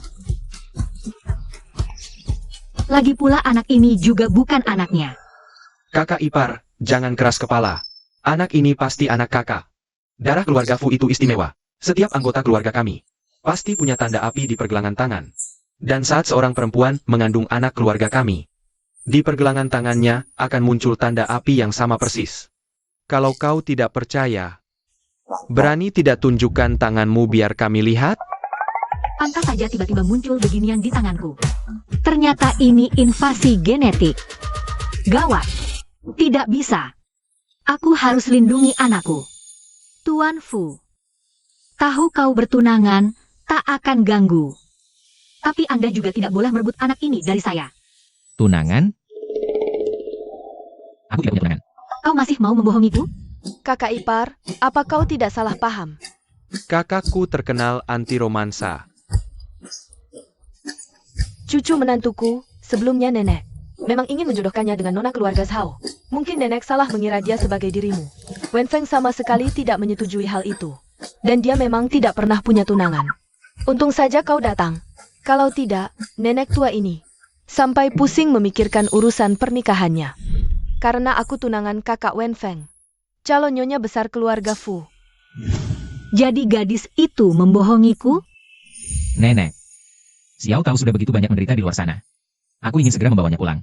Lagi pula anak ini juga bukan anaknya. Kakak ipar, jangan keras kepala. Anak ini pasti anak kakak. Darah keluarga Fu itu istimewa. Setiap anggota keluarga kami pasti punya tanda api di pergelangan tangan. Dan saat seorang perempuan mengandung anak keluarga kami, di pergelangan tangannya akan muncul tanda api yang sama persis. Kalau kau tidak percaya, berani tidak tunjukkan tanganmu biar kami lihat? Pantas saja tiba-tiba muncul beginian di tanganku. Ternyata ini invasi genetik. Gawat. Tidak bisa. Aku harus lindungi anakku. Tuan Fu. Tahu kau bertunangan, tak akan ganggu. Tapi Anda juga tidak boleh merebut anak ini dari saya. tunangan? Aku tidak punya tunangan. Kau masih mau membohongiku? Kakak ipar, apa kau tidak salah paham? Kakakku terkenal anti romansa. Cucu menantuku, sebelumnya nenek, memang ingin menjodohkannya dengan nona keluarga Zhao. Mungkin nenek salah mengira dia sebagai dirimu. Wen Feng sama sekali tidak menyetujui hal itu. Dan dia memang tidak pernah punya tunangan. Untung saja kau datang. Kalau tidak, nenek tua ini sampai pusing memikirkan urusan pernikahannya. Karena aku tunangan kakak Wen Feng, calon nyonya besar keluarga Fu. Jadi gadis itu membohongiku? Nenek, Xiao tahu sudah begitu banyak menderita di luar sana. Aku ingin segera membawanya pulang.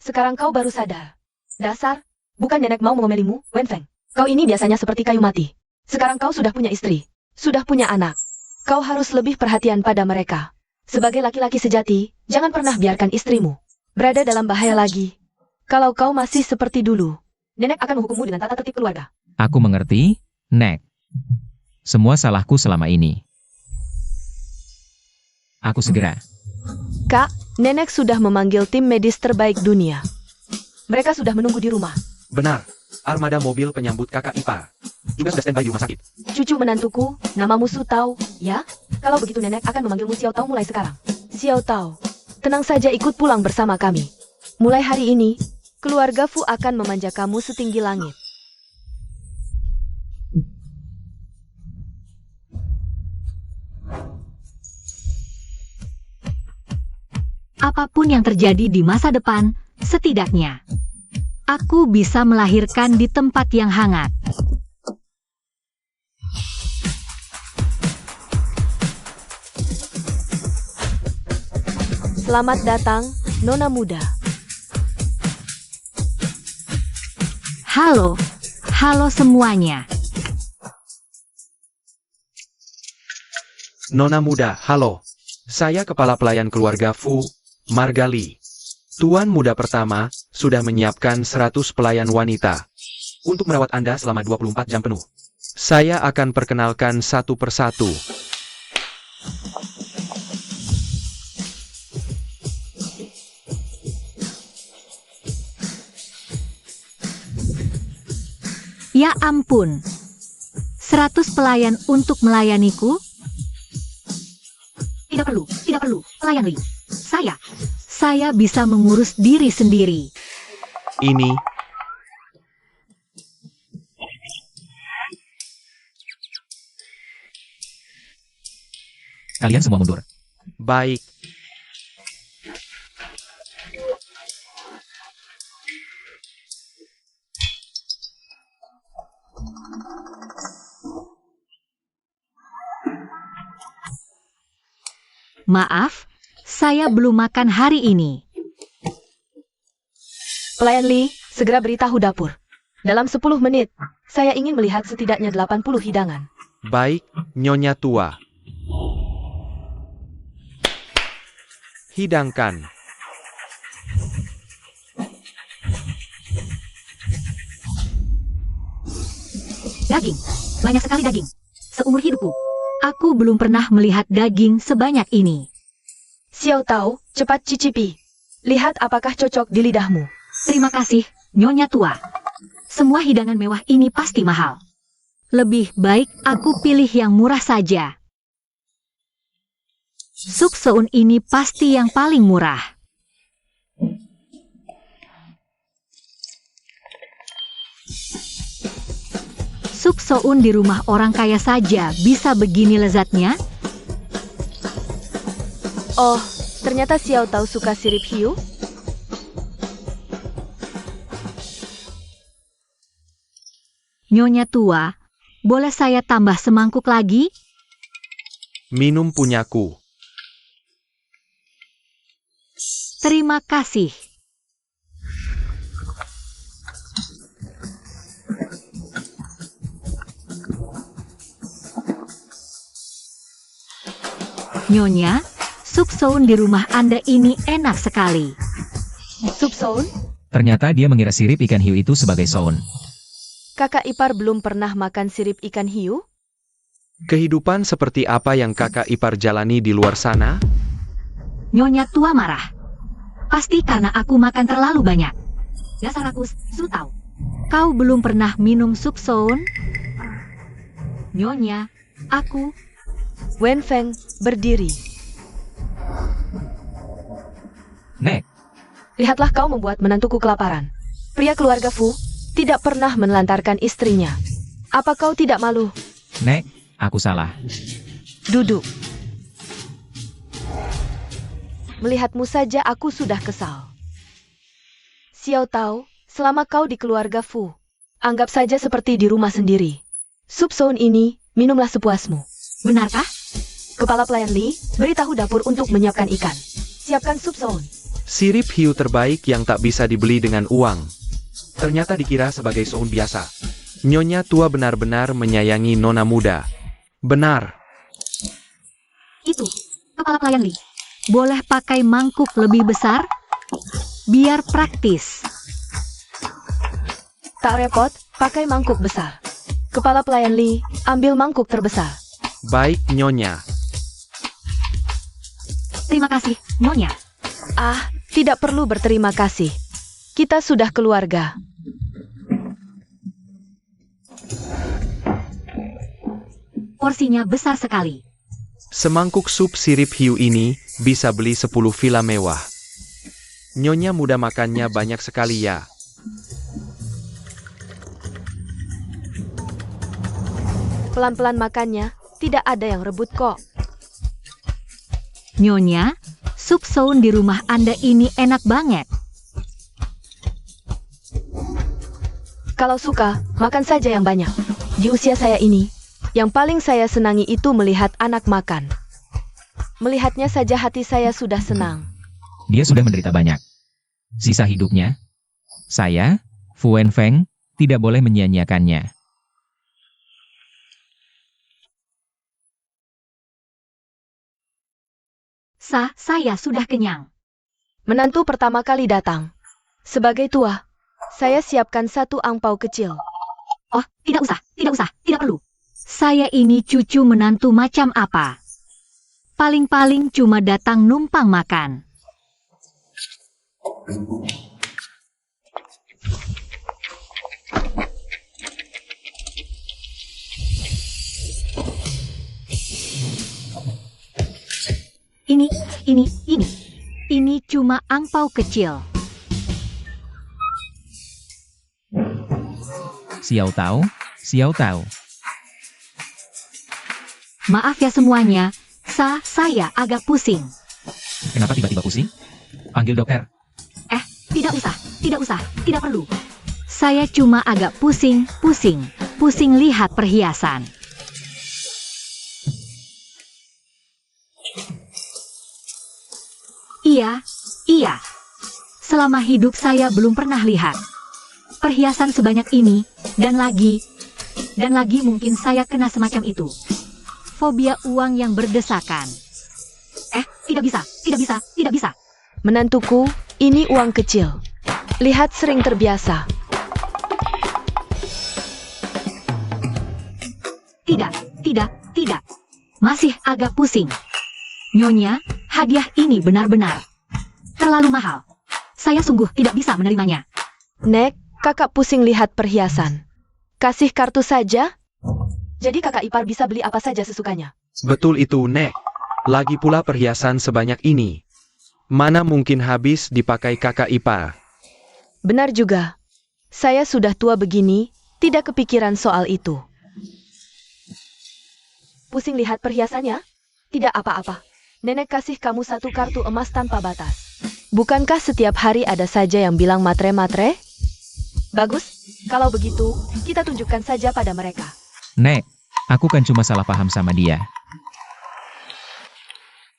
Sekarang kau baru sadar. Dasar, bukan nenek mau mengomelimu, Wen Feng. Kau ini biasanya seperti kayu mati. Sekarang kau sudah punya istri, sudah punya anak. Kau harus lebih perhatian pada mereka. Sebagai laki-laki sejati, jangan pernah biarkan istrimu berada dalam bahaya lagi. Kalau kau masih seperti dulu, nenek akan menghukummu dengan tata tertib keluarga. Aku mengerti, Nek. Semua salahku selama ini. Aku segera. Kak, nenek sudah memanggil tim medis terbaik dunia. Mereka sudah menunggu di rumah. Benar, armada mobil penyambut kakak ipar juga sudah standby di rumah sakit. Cucu menantuku, namamu Su Tao, ya? Kalau begitu nenek akan memanggilmu Xiao Tao mulai sekarang. Xiao Tao, tenang saja ikut pulang bersama kami. Mulai hari ini, keluarga Fu akan memanja kamu setinggi langit. Apapun yang terjadi di masa depan, setidaknya aku bisa melahirkan di tempat yang hangat. Selamat datang, Nona Muda. Halo semuanya. Nona muda, halo. Saya kepala pelayan keluarga Fu, Margali. Tuan muda pertama sudah menyiapkan 100 pelayan wanita untuk merawat Anda selama 24 jam penuh. Saya akan perkenalkan satu persatu. Ya ampun. 100 pelayan untuk melayaniku? Tidak perlu. Pelayan Li. Saya bisa mengurus diri sendiri. Ini Kalian semua mundur. baik. Maaf, saya belum makan hari ini. Pelayan Li, segera beritahu dapur. Dalam 10 menit, saya ingin melihat setidaknya 80 hidangan. Baik, Nyonya Tua. Hidangkan. Daging. Banyak sekali daging. Seumur hidupku, aku belum pernah melihat daging sebanyak ini. Xiao Tao, cepat cicipi. Lihat apakah cocok di lidahmu. Terima kasih, Nyonya Tua. Semua hidangan mewah ini pasti mahal. Lebih baik aku pilih yang murah saja. Sup soun ini pasti yang paling murah. Sup soun di rumah orang kaya saja bisa begini lezatnya? Oh, ternyata Xiao Tao suka sirip hiu? Nyonya Tua, boleh saya tambah semangkuk lagi? Minum punyaku. Terima kasih. Nyonya, sup soun di rumah Anda ini enak sekali. Sup soun? Ternyata dia mengira sirip ikan hiu itu sebagai soun. Kakak ipar belum pernah makan sirip ikan hiu? Kehidupan seperti apa yang kakak ipar jalani di luar sana? Nyonya Tua marah. Pasti karena aku makan terlalu banyak. Dasar rakus, su tahu. Kau belum pernah minum sup soun? Nyonya, aku... Wen Feng, berdiri. Nek, Lihatlah kau membuat menantuku kelaparan. Pria keluarga Fu tidak pernah menelantarkan istrinya. Apa kau tidak malu? Nek, aku salah. Duduk. Melihatmu saja aku sudah kesal. Xiao Tao, selama kau di keluarga Fu, anggap saja seperti di rumah sendiri. Sup soun ini, minumlah sepuasmu. Benarkah? Kepala pelayan Li, beritahu dapur untuk menyiapkan ikan. Siapkan sup soun. Sirip hiu terbaik yang tak bisa dibeli dengan uang. Ternyata dikira sebagai soun biasa. Nyonya Tua benar-benar menyayangi nona muda. Benar. Itu, kepala pelayan Li. Boleh pakai mangkuk lebih besar? Biar praktis. Tak repot, pakai mangkuk besar. Kepala pelayan Li, ambil mangkuk terbesar. Baik, Nyonya. Terima kasih, Nyonya. Ah, tidak perlu berterima kasih. Kita sudah keluarga. Porsinya besar sekali. Semangkuk sup sirip hiu ini bisa beli 10 villa mewah. Nyonya muda makannya banyak sekali ya. Pelan-pelan makannya, tidak ada yang rebut kok. Nyonya, sup soun di rumah Anda ini enak banget. Kalau suka, makan saja yang banyak. Di usia saya ini, yang paling saya senangi itu melihat anak makan. Melihatnya saja hati saya sudah senang. Dia sudah menderita banyak. Sisa hidupnya, saya, Fu Wenfeng, tidak boleh menyia-nyiakannya. Saya sudah kenyang. Menantu pertama kali datang. Sebagai tua, saya siapkan satu angpau kecil. Oh, tidak usah, tidak perlu. Saya ini cucu menantu macam apa? Paling-paling cuma datang numpang makan. Ini cuma angpau kecil. Xiao Tao, Xiao Tao. Maaf ya semuanya, saya agak pusing. Kenapa tiba-tiba pusing? Panggil dokter. Tidak usah, tidak perlu. Saya cuma agak pusing lihat perhiasan. Iya, iya. Selama hidup saya belum pernah lihat perhiasan sebanyak ini, dan lagi mungkin saya kena semacam itu. Fobia uang yang berdesakan. Tidak bisa. Menantuku, ini uang kecil. Lihat sering terbiasa. Tidak. Masih agak pusing. Nyonya, hadiah ini benar-benar terlalu mahal. Saya sungguh tidak bisa menerimanya. Nek, kakak pusing lihat perhiasan. Kasih kartu saja. Jadi kakak ipar bisa beli apa saja sesukanya. Betul itu, Nek. Lagi pula perhiasan sebanyak ini. Mana mungkin habis dipakai kakak ipar? Benar juga. Saya sudah tua begini, tidak kepikiran soal itu. Pusing lihat perhiasannya? Tidak apa-apa. Nenek kasih kamu satu kartu emas tanpa batas. Bukankah setiap hari ada saja yang bilang matre-matre? Bagus, kalau begitu, kita tunjukkan saja pada mereka. Nek, aku kan cuma salah paham sama dia.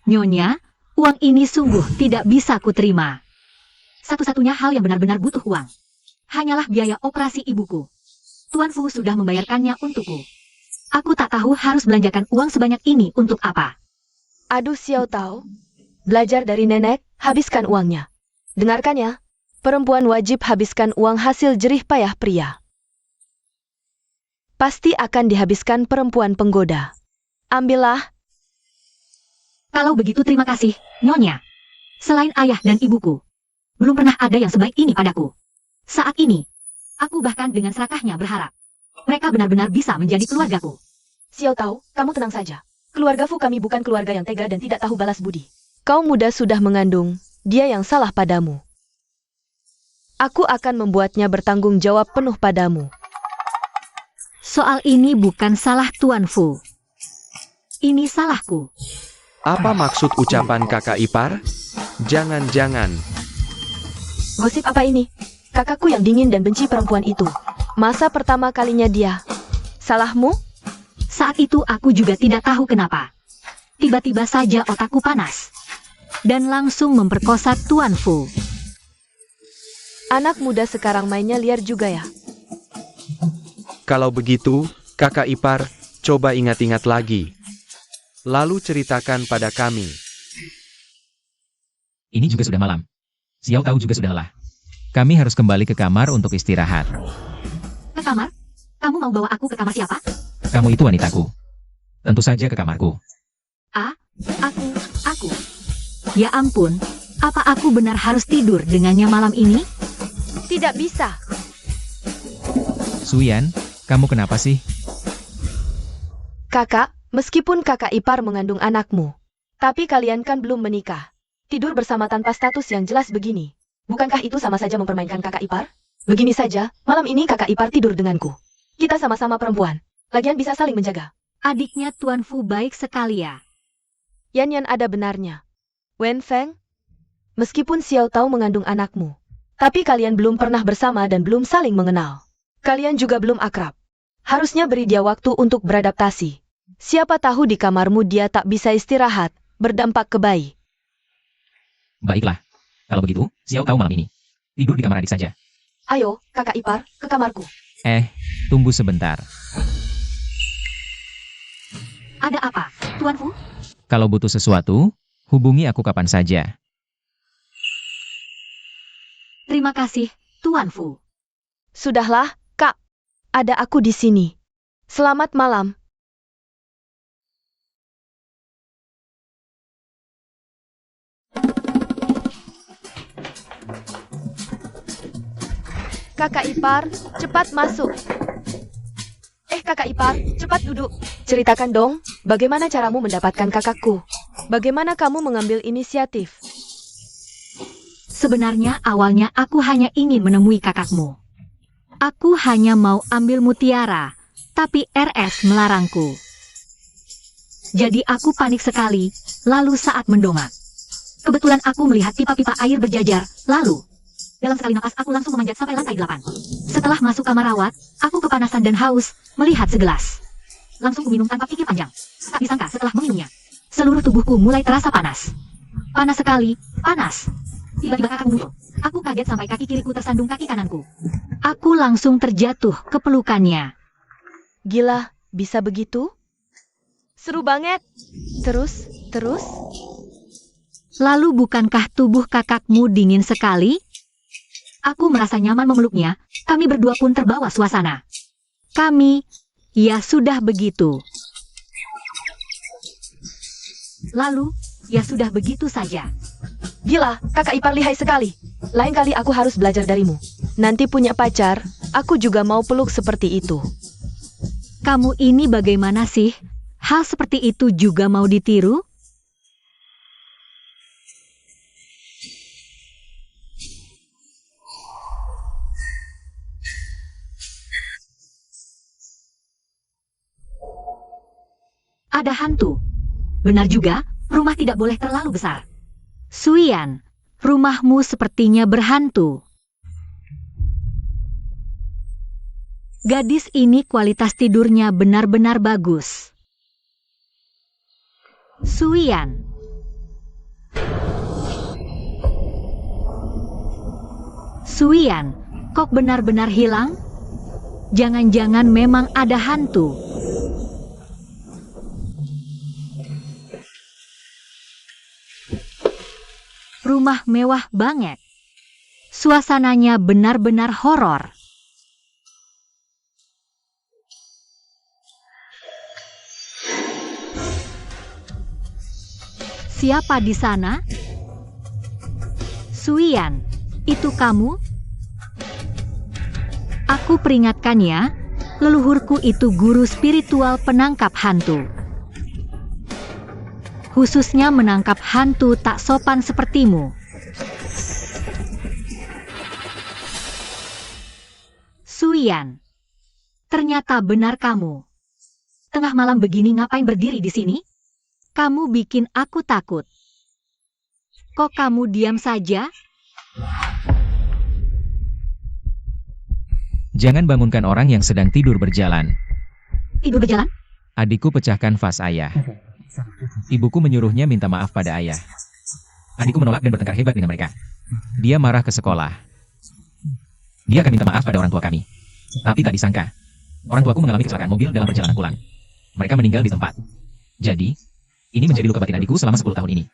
Nyonya, uang ini sungguh tidak bisa kuterima. Satu-satunya hal yang benar-benar butuh uang hanyalah biaya operasi ibuku. Tuan Fu sudah membayarkannya untukku. Aku tak tahu harus belanjakan uang sebanyak ini untuk apa. Aduh Xiao Tao, belajar dari nenek, habiskan uangnya. Dengarkan ya, perempuan wajib habiskan uang hasil jerih payah pria. Pasti akan dihabiskan perempuan penggoda. Ambillah. Kalau begitu terima kasih, Nyonya. Selain ayah dan ibuku, belum pernah ada yang sebaik ini padaku. Saat ini, aku bahkan dengan serakahnya berharap mereka benar-benar bisa menjadi keluargaku. Xiao Tao, kamu tenang saja. Keluarga Fu kami bukan keluarga yang tega dan tidak tahu balas budi. Kau muda sudah mengandung, dia yang salah padamu. Aku akan membuatnya bertanggung jawab penuh padamu. Soal ini bukan salah Tuan Fu. Ini salahku. Apa maksud ucapan kakak ipar? Jangan-jangan. Gosip apa ini? Kakakku yang dingin dan benci perempuan itu. Masa pertama kalinya dia. Salahmu? Saat itu aku juga tidak tahu kenapa. Tiba-tiba saja otakku panas. Dan langsung memperkosa Tuan Fu. Anak muda sekarang mainnya liar juga ya. Kalau begitu, kakak ipar, coba ingat-ingat lagi. Lalu ceritakan pada kami. Ini juga sudah malam. Xiao Tao juga sudah lelah. Kami harus kembali ke kamar untuk istirahat. Ke kamar? Kamu mau bawa aku ke kamar siapa? Kamu itu wanitaku. Tentu saja ke kamarku. Aku. Ya ampun, apa aku benar harus tidur dengannya malam ini? Tidak bisa. Suyan, kamu kenapa sih? Kakak, meskipun kakak ipar mengandung anakmu, tapi kalian kan belum menikah. Tidur bersama tanpa status yang jelas begini. Bukankah itu sama saja mempermainkan kakak ipar? Begini saja, malam ini kakak ipar tidur denganku. Kita sama-sama perempuan. Lagian bisa saling menjaga. Adiknya Tuan Fu baik sekali ya. Yan ada benarnya. Wen Feng, meskipun Xiao Tao mengandung anakmu, tapi kalian belum pernah bersama dan belum saling mengenal. Kalian juga belum akrab. Harusnya beri dia waktu untuk beradaptasi. Siapa tahu di kamarmu dia tak bisa istirahat, berdampak ke bayi. Baiklah. Kalau begitu, Xiao Tao malam ini tidur di kamar adik saja. Ayo, kakak ipar, ke kamarku. Tunggu sebentar. Ada apa, Tuan Fu? Kalau butuh sesuatu, hubungi aku kapan saja. Terima kasih, Tuan Fu. Sudahlah, Kak. Ada aku di sini. Selamat malam. Kakak ipar, cepat masuk. Kakak ipar, cepat duduk. Ceritakan dong, bagaimana caramu mendapatkan kakakku? Bagaimana kamu mengambil inisiatif? Sebenarnya awalnya aku hanya ingin menemui kakakmu. Aku hanya mau ambil mutiara, tapi RS melarangku. Jadi aku panik sekali, lalu saat mendongak. Kebetulan aku melihat pipa-pipa air berjajar, lalu dalam sekali napas aku langsung memanjat sampai lantai 8. Setelah masuk kamar rawat, aku kepanasan dan haus, melihat segelas. Langsung kuminum tanpa pikir panjang. Tak disangka setelah meminumnya, seluruh tubuhku mulai terasa panas. Panas sekali, panas. Tiba-tiba kakak muncul. Aku kaget sampai kaki kiriku tersandung kaki kananku. Aku langsung terjatuh ke pelukannya. Gila, bisa begitu? Seru banget. Terus. Lalu bukankah tubuh kakakmu dingin sekali? Aku merasa nyaman memeluknya, kami berdua pun terbawa suasana. Ya sudah begitu. Lalu, ya sudah begitu saja. Gila, kakak ipar lihai sekali. Lain kali aku harus belajar darimu. Nanti punya pacar, aku juga mau peluk seperti itu. Kamu ini bagaimana sih? Hal seperti itu juga mau ditiru? Ada hantu. Benar juga, rumah tidak boleh terlalu besar. Suian, rumahmu sepertinya berhantu. Gadis ini kualitas tidurnya benar-benar bagus. Suian. Suian, kok benar-benar hilang? Jangan-jangan memang ada hantu. Rumah mewah banget. Suasananya benar-benar horor. Siapa di sana? Suian, itu kamu? Aku peringatkan ya, leluhurku itu guru spiritual penangkap hantu. Khususnya menangkap hantu tak sopan sepertimu. Suian, ternyata benar kamu. Tengah malam begini ngapain berdiri di sini? Kamu bikin aku takut. Kok kamu diam saja? Jangan bangunkan orang yang sedang tidur berjalan. Tidur berjalan? Adikku pecahkan vas ayah. Ibuku menyuruhnya minta maaf pada ayah. Adikku menolak dan bertengkar hebat dengan mereka. Dia marah ke sekolah. Dia akan minta maaf pada orang tua kami. Tapi tak disangka, orang tuaku mengalami kecelakaan mobil dalam perjalanan pulang. Mereka meninggal di tempat. Jadi, ini menjadi luka batin adikku selama 10 tahun ini.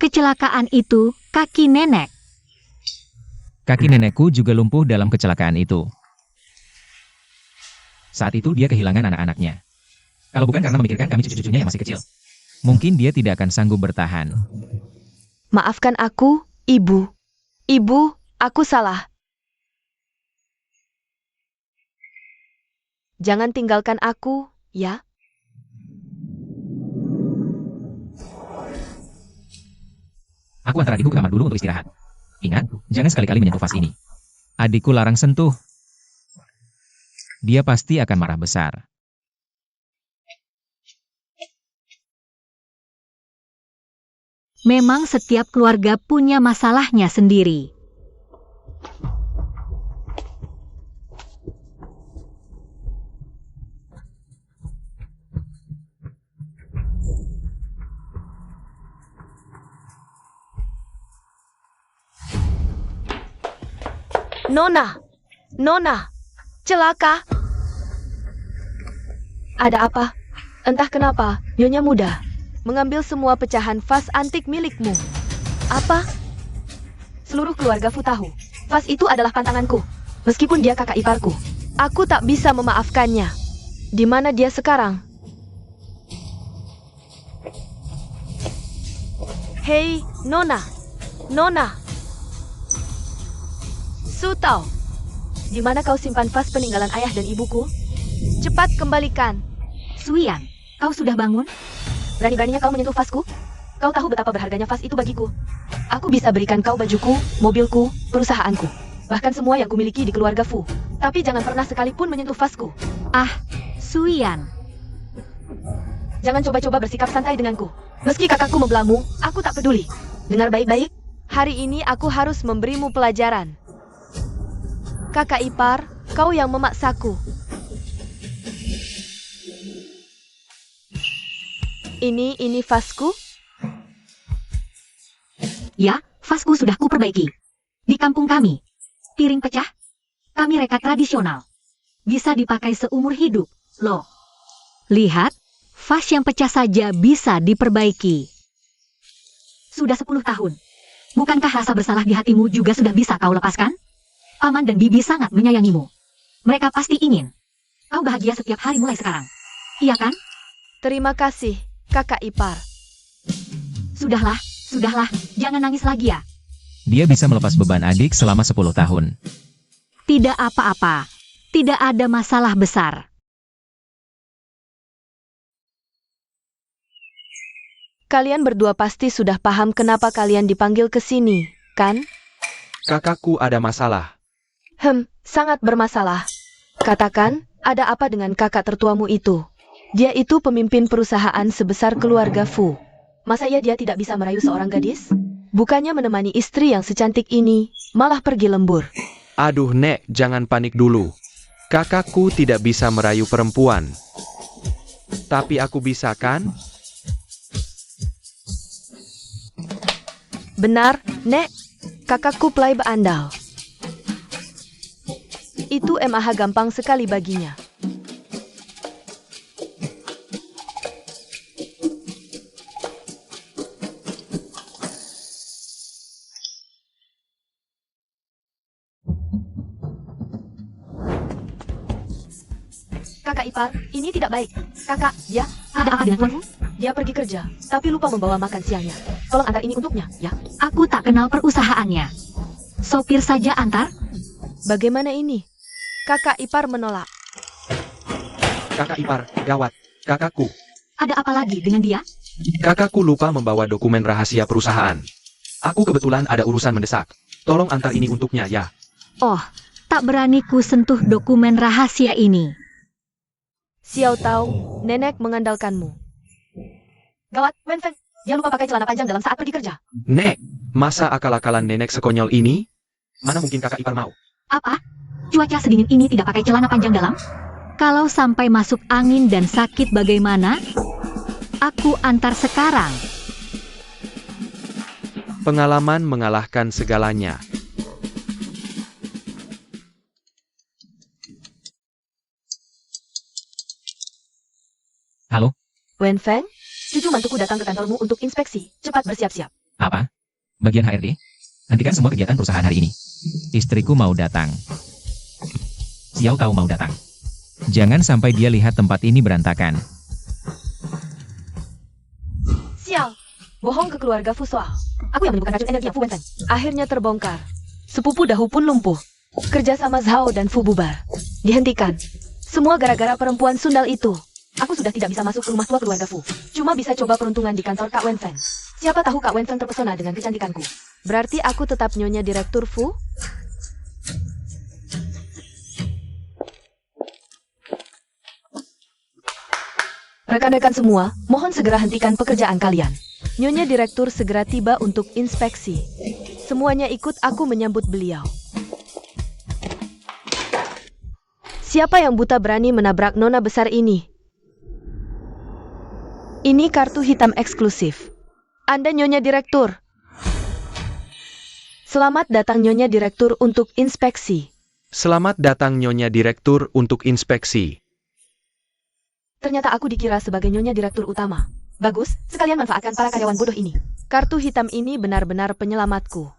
Kecelakaan itu kaki nenek. Kaki nenekku juga lumpuh dalam kecelakaan itu. Saat itu dia kehilangan anak-anaknya. Kalau bukan karena memikirkan kami cucu-cucunya yang masih kecil, mungkin dia tidak akan sanggup bertahan. Maafkan aku, Ibu. Ibu, aku salah. Jangan tinggalkan aku, ya. Aku antar adikku ke kamar dulu untuk istirahat. Ingat, jangan sekali-kali menyentuh vas ini. Adikku larang sentuh. Dia pasti akan marah besar. Memang setiap keluarga punya masalahnya sendiri. Nona, celaka. Ada apa? Entah kenapa, Nyonya Muda mengambil semua pecahan vas antik milikmu. Apa? Seluruh keluarga Fu tahu, vas itu adalah pantanganku. Meskipun dia kakak iparku, aku tak bisa memaafkannya. Di mana dia sekarang? Hei, Nona. Su Tao, di mana kau simpan vas peninggalan ayah dan ibuku? Cepat kembalikan. Suian, kau sudah bangun? Berani-beraninya kau menyentuh vasku? Kau tahu betapa berharganya vas itu bagiku. Aku bisa berikan kau bajuku, mobilku, perusahaanku. Bahkan semua yang kumiliki di keluarga Fu. Tapi jangan pernah sekalipun menyentuh vasku. Ah, Suian. Jangan coba-coba bersikap santai denganku. Meski kakakku membelamu, aku tak peduli. Dengar baik-baik, hari ini aku harus memberimu pelajaran. Kakak ipar, kau yang memaksaku. Ini vasku? Ya, vasku sudah kuperbaiki. Di kampung kami, piring pecah, kami reka tradisional. Bisa dipakai seumur hidup, loh. Lihat, vas yang pecah saja bisa diperbaiki. Sudah 10 tahun. Bukankah rasa bersalah di hatimu juga sudah bisa kau lepaskan? Paman dan bibi sangat menyayangimu. Mereka pasti ingin kau bahagia setiap hari mulai sekarang. Iya kan? Terima kasih, kakak ipar. Sudahlah, jangan nangis lagi ya. Dia bisa melepas beban adik selama 10 tahun. Tidak apa-apa. Tidak ada masalah besar. Kalian berdua pasti sudah paham kenapa kalian dipanggil ke sini, kan? Kakakku ada masalah. Sangat bermasalah. Katakan, ada apa dengan kakak tertuamu itu? Dia itu pemimpin perusahaan sebesar keluarga Fu. Masa iya dia tidak bisa merayu seorang gadis? Bukannya menemani istri yang secantik ini, malah pergi lembur. Aduh Nek, jangan panik dulu. Kakakku tidak bisa merayu perempuan. Tapi aku bisa kan? Benar, Nek. Kakakku playboy andal. Itu MAH gampang sekali baginya. Kakak ipar, ini tidak baik. Kakak, dia Ada apa dengan tuanku? dia pergi kerja, tapi lupa membawa makan siangnya. Tolong antar ini untuknya, ya. Aku tak kenal perusahaannya. Sopir saja antar. Bagaimana ini? Kakak ipar menolak. Kakak ipar, gawat. Kakakku. Ada apa lagi dengan dia? Kakakku lupa membawa dokumen rahasia perusahaan. Aku kebetulan ada urusan mendesak. Tolong antar ini untuknya ya. Oh, tak berani ku sentuh dokumen rahasia ini. Xiao Tao, nenek mengandalkanmu. Gawat, Wenfeng. Dia lupa pakai celana panjang dalam saat pergi kerja. Nek, masa akal-akalan nenek sekonyol ini? Mana mungkin kakak ipar mau? Apa? Cuaca sedingin ini tidak pakai celana panjang dalam? Kalau sampai masuk angin dan sakit bagaimana? Aku antar sekarang. Pengalaman mengalahkan segalanya. Halo, Wenfeng, cucu mantuku datang ke kantormu untuk inspeksi. Cepat bersiap-siap. apa? Bagian HRD? Hentikan semua kegiatan perusahaan hari ini. Istriku mau datang. Xiao Tao mau datang. Jangan sampai dia lihat tempat ini berantakan. Sial, bohong ke keluarga Fu soal. Aku yang menemukan racun energi Fu Wenfeng. Akhirnya terbongkar. Sepupu Dahu pun lumpuh. Kerjasama Zhao dan Fu bubar. Dihentikan. Semua gara-gara perempuan sundal itu. Aku sudah tidak bisa masuk ke rumah tua keluarga Fu. Cuma bisa coba peruntungan di kantor Kak Wenfeng. Siapa tahu Kak Wenfeng terpesona dengan kecantikanku. Berarti aku tetap nyonya direktur Fu? Rekan-rekan semua, mohon segera hentikan pekerjaan kalian. Nyonya direktur segera tiba untuk inspeksi. Semuanya ikut aku menyambut beliau. Siapa yang buta berani menabrak nona besar ini? Ini kartu hitam eksklusif. Anda Nyonya Direktur. Selamat datang Nyonya Direktur untuk inspeksi. Selamat datang Nyonya Direktur untuk inspeksi. Ternyata aku dikira sebagai Nyonya Direktur utama. Bagus, sekalian manfaatkan para karyawan bodoh ini. Kartu hitam ini benar-benar penyelamatku.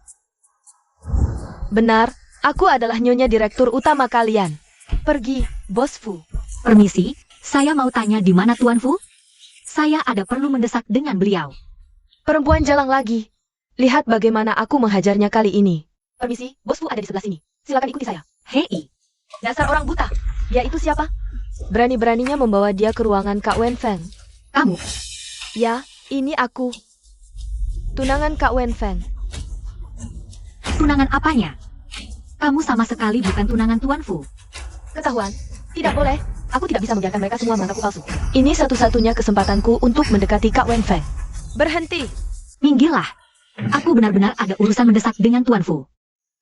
Benar, aku adalah Nyonya Direktur utama kalian. Pergi, Bos Fu. Permisi, saya mau tanya di mana Tuan Fu? Saya ada perlu mendesak dengan beliau. Perempuan jalang lagi. Lihat bagaimana aku menghajarnya kali ini. Permisi, Bos Fu ada di sebelah sini. Silakan ikuti saya. Hei, Dasar orang buta. Dia itu siapa? Berani-beraninya membawa dia ke ruangan Kak Wenfeng. kamu. Ya, ini aku. Tunangan Kak Wenfeng. Tunangan apanya? Kamu sama sekali bukan tunangan Tuan Fu. Ketahuan? Tidak boleh. Aku tidak bisa membiarkan mereka semua menganggapku palsu. Ini satu-satunya kesempatanku untuk mendekati Kak Wenfeng. Berhenti. Minggirlah. Aku benar-benar ada urusan mendesak dengan Tuan Fu.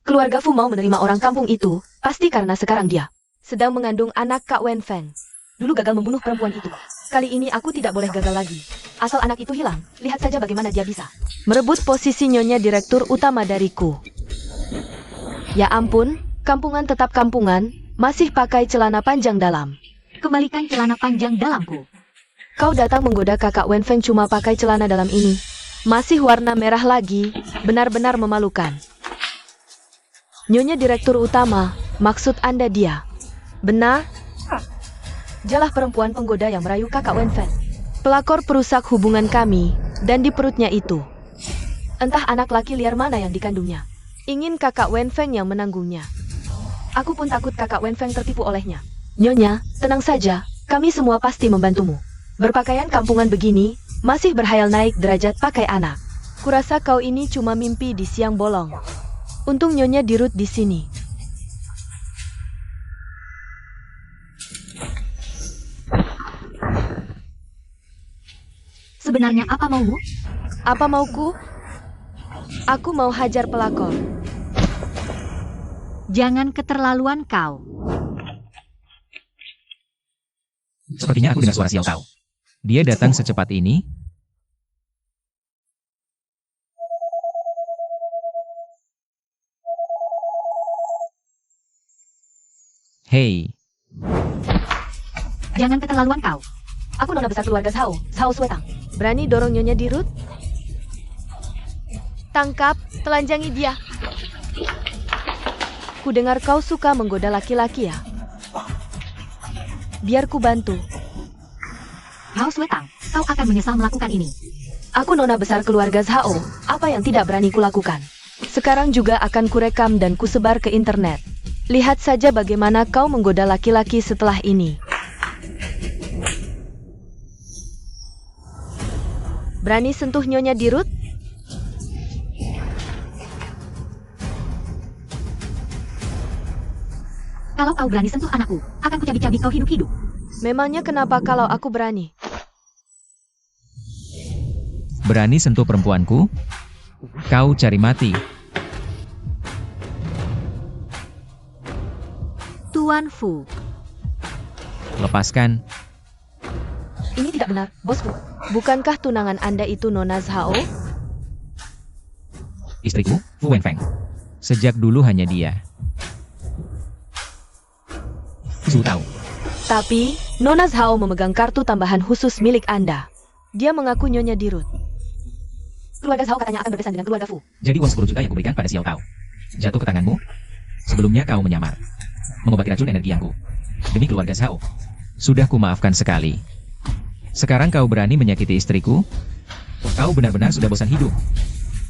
Keluarga Fu mau menerima orang kampung itu, pasti karena sekarang dia sedang mengandung anak Kak Wenfeng. dulu gagal membunuh perempuan itu. Kali ini aku tidak boleh gagal lagi. Asal anak itu hilang, lihat saja bagaimana dia bisa merebut posisi nyonya direktur utama dariku. Ya ampun, kampungan tetap kampungan, masih pakai celana panjang dalam. Kembalikan celana panjang dalamku. Kau datang menggoda kakak Wenfeng cuma pakai celana dalam ini. Masih warna merah lagi, benar-benar memalukan. Nyonya direktur utama, maksud Anda dia? Benar? Dialah perempuan penggoda yang merayu kakak Wenfeng. Pelakor perusak hubungan kami, dan di perutnya itu. Entah anak laki liar mana yang dikandungnya. Ingin kakak Wenfeng yang menanggungnya. Aku pun takut kakak Wenfeng tertipu olehnya. Nyonya, tenang saja, kami semua pasti membantumu. Berpakaian kampungan begini, masih berhayal naik derajat pakai anak. Kurasa kau ini cuma mimpi di siang bolong. Untung Nyonya Dirut di sini. Sebenarnya apa maumu? Apa mauku? Aku mau hajar pelakor. Jangan keterlaluan kau. Sepertinya aku dengar suara Xiao Tao. Dia datang secepat ini. Hei, Jangan keterlaluan kau. Aku nona besar keluarga Zhao, Zhao Suetang. Berani dorong Nyonya Dirut? Tangkap, telanjangi dia. Ku dengar kau suka menggoda laki-laki ya. Biar ku bantu. Hao Suetang, kau akan menyesal melakukan ini. Aku nona besar keluarga Zhao, apa yang tidak berani kulakukan? Sekarang juga akan kurekam dan kusebar ke internet. Lihat saja bagaimana kau menggoda laki-laki setelah ini. Berani sentuh Nyonya Dirut? Kalau kau berani sentuh anakku, akan kucabik-cabik kau hidup-hidup. Memangnya kenapa kalau aku berani? berani sentuh perempuanku? Kau cari mati. Tuan Fu. Lepaskan. Ini tidak benar, bosku. Bukankah tunangan Anda itu Nona Zhao? Istriku, Fu Wenfeng. Sejak dulu hanya dia. Su tahu. Tapi, Nona Zhao memegang kartu tambahan khusus milik Anda. Dia mengaku Nyonya Dirut. Keluarga Zhao katanya akan berpesan dengan keluarga Fu. Jadi uang 10 juta yang kuberikan pada Xiao Tao jatuh ke tanganmu. Sebelumnya kau menyamar, mengobati racun energi yangku. Demi keluarga Zhao, sudah kumaafkan sekali. Sekarang kau berani menyakiti istriku? Kau benar-benar sudah bosan hidup.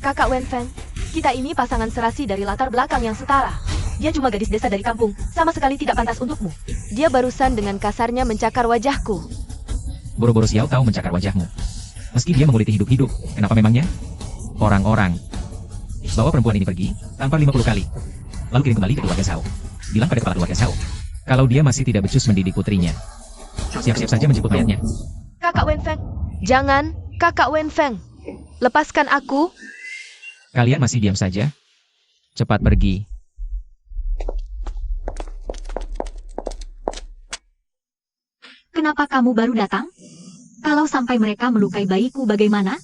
Kakak Wenfeng, kita ini pasangan serasi dari latar belakang yang setara. Dia cuma gadis desa dari kampung, sama sekali tidak pantas untukmu. Dia barusan dengan kasarnya mencakar wajahku. Boro-boro Xiao Tao mencakar wajahmu. Meski dia menguliti hidup-hidup, kenapa memangnya? Orang-orang. Bawa perempuan ini pergi, tampar 50 kali. Lalu kirim kembali ke keluarga Zhao. Bilang pada kepala keluarga Zhao, kalau dia masih tidak becus mendidik putrinya, siap-siap saja menjemput mayatnya. Kakak Wenfeng, jangan, Kakak Wenfeng. Lepaskan aku. Kalian masih diam saja? Cepat pergi. Kenapa kamu baru datang? Kalau sampai mereka melukai bayiku bagaimana?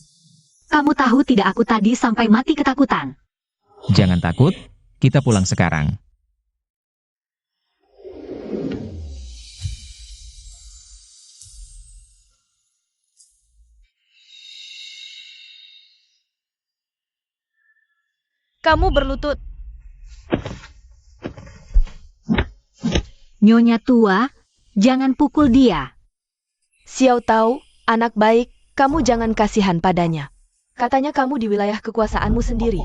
Kamu tahu tidak aku tadi sampai mati ketakutan. Jangan takut, kita pulang sekarang. Kamu berlutut. Nyonya tua, jangan pukul dia. Xiao Tao, anak baik, kamu jangan kasihan padanya. Katanya kamu di wilayah kekuasaanmu sendiri.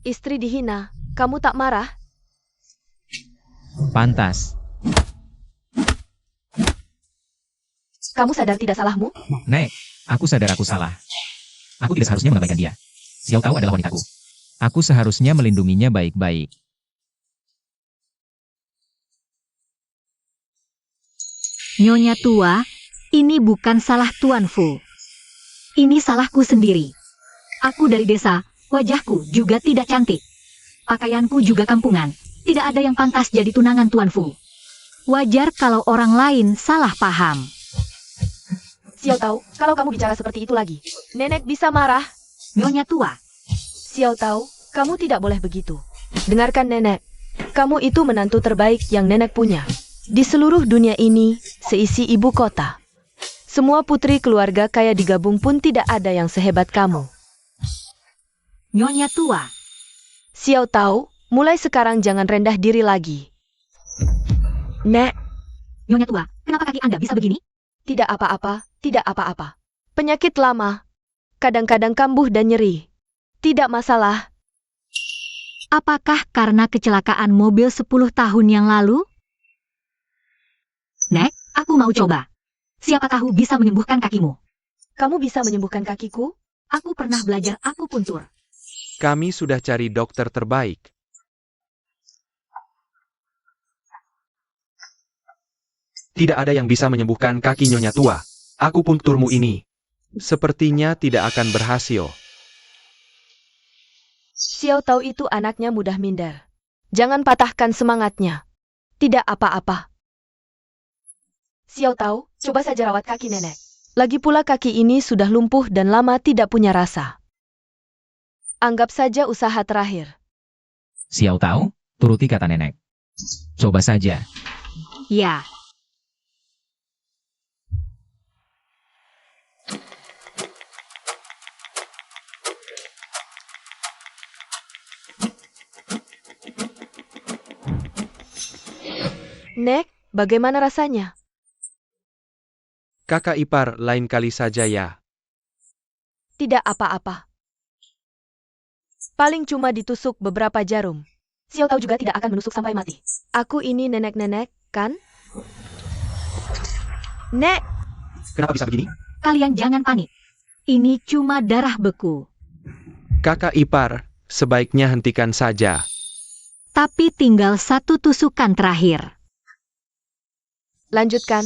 Istri dihina, kamu tak marah? Pantas. Kamu sadar tidak salahmu? Nek, aku sadar aku salah. Aku tidak seharusnya mengabaikan dia. Xiao Tao adalah wanitaku. Aku seharusnya melindunginya baik-baik. Nyonya tua, ini bukan salah Tuan Fu. Ini salahku sendiri. Aku dari desa, wajahku juga tidak cantik. Pakaianku juga kampungan. Tidak ada yang pantas jadi tunangan Tuan Fu. Wajar kalau orang lain salah paham. Xiao Tao, kalau kamu bicara seperti itu lagi, nenek bisa marah. Nyonya tua, Xiao Tao, kamu tidak boleh begitu. Dengarkan nenek. Kamu itu menantu terbaik yang nenek punya. Di seluruh dunia ini, seisi ibu kota. Semua putri keluarga kaya digabung pun tidak ada yang sehebat kamu. Nyonya tua. Xiao Tao, mulai sekarang jangan rendah diri lagi. Nek, Nyonya tua, kenapa kaki Anda bisa begini? tidak apa-apa, tidak apa-apa. Penyakit lama. Kadang-kadang kambuh dan nyeri. Tidak masalah. Apakah karena kecelakaan mobil 10 tahun yang lalu? Nek, aku mau coba. Siapa tahu bisa menyembuhkan kakimu. Kamu bisa menyembuhkan kakiku? Aku pernah belajar akupuntur. Kami sudah cari dokter terbaik. Tidak ada yang bisa menyembuhkan kaki Nyonya tua. Akupunkturmu ini sepertinya tidak akan berhasil. Xiao Tao itu anaknya mudah minder. Jangan patahkan semangatnya. Tidak apa-apa. Xiao Tao, coba saja rawat kaki nenek. Lagi pula kaki ini sudah lumpuh dan lama tidak punya rasa. Anggap saja usaha terakhir. Xiao Tao, turuti kata nenek. Coba saja. Ya, Nek, bagaimana rasanya? Kakak ipar, lain kali saja ya. Tidak apa-apa. Paling cuma ditusuk beberapa jarum. Xiao Tao juga tidak akan menusuk sampai mati. Aku ini nenek-nenek, kan? Nek, Kenapa bisa begini? kalian jangan panik. Ini cuma darah beku. Kakak ipar, sebaiknya hentikan saja. Tapi tinggal 1 tusukan terakhir. lanjutkan.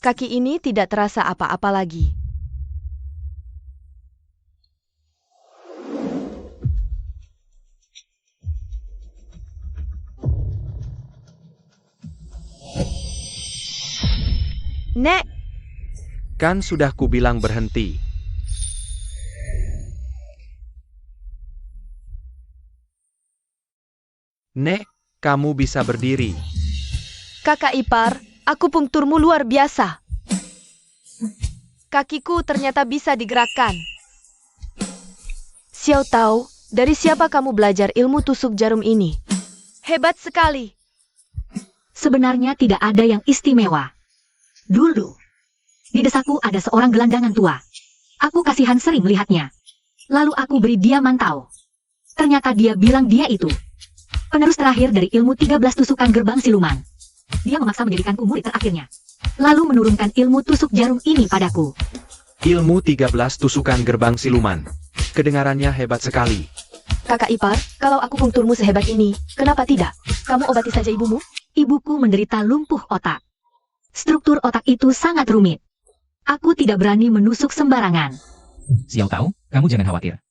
Kaki ini tidak terasa apa-apa lagi. Nek, Kan sudah kubilang berhenti. Nek, kamu bisa berdiri. kakak ipar, akupunkturmu luar biasa. Kakiku ternyata bisa digerakkan. Xiao Tao, dari siapa kamu belajar ilmu tusuk jarum ini? Hebat sekali. Sebenarnya tidak ada yang istimewa. Dulu, di desaku ada seorang gelandangan tua. Aku kasihan sering melihatnya. Lalu aku beri dia mantau. Ternyata dia bilang dia itu penerus terakhir dari ilmu 13 tusukan gerbang siluman. Dia memaksa menjadikanku murid terakhirnya. Lalu menurunkan ilmu tusuk jarum ini padaku. Ilmu 13 tusukan gerbang siluman. Kedengarannya hebat sekali. Kakak ipar, kalau akupunkturmu sehebat ini, kenapa tidak? Kamu obati saja ibumu? Ibuku menderita lumpuh otak. Struktur otak itu sangat rumit. Aku tidak berani menusuk sembarangan. Xiao Tao, kamu jangan khawatir.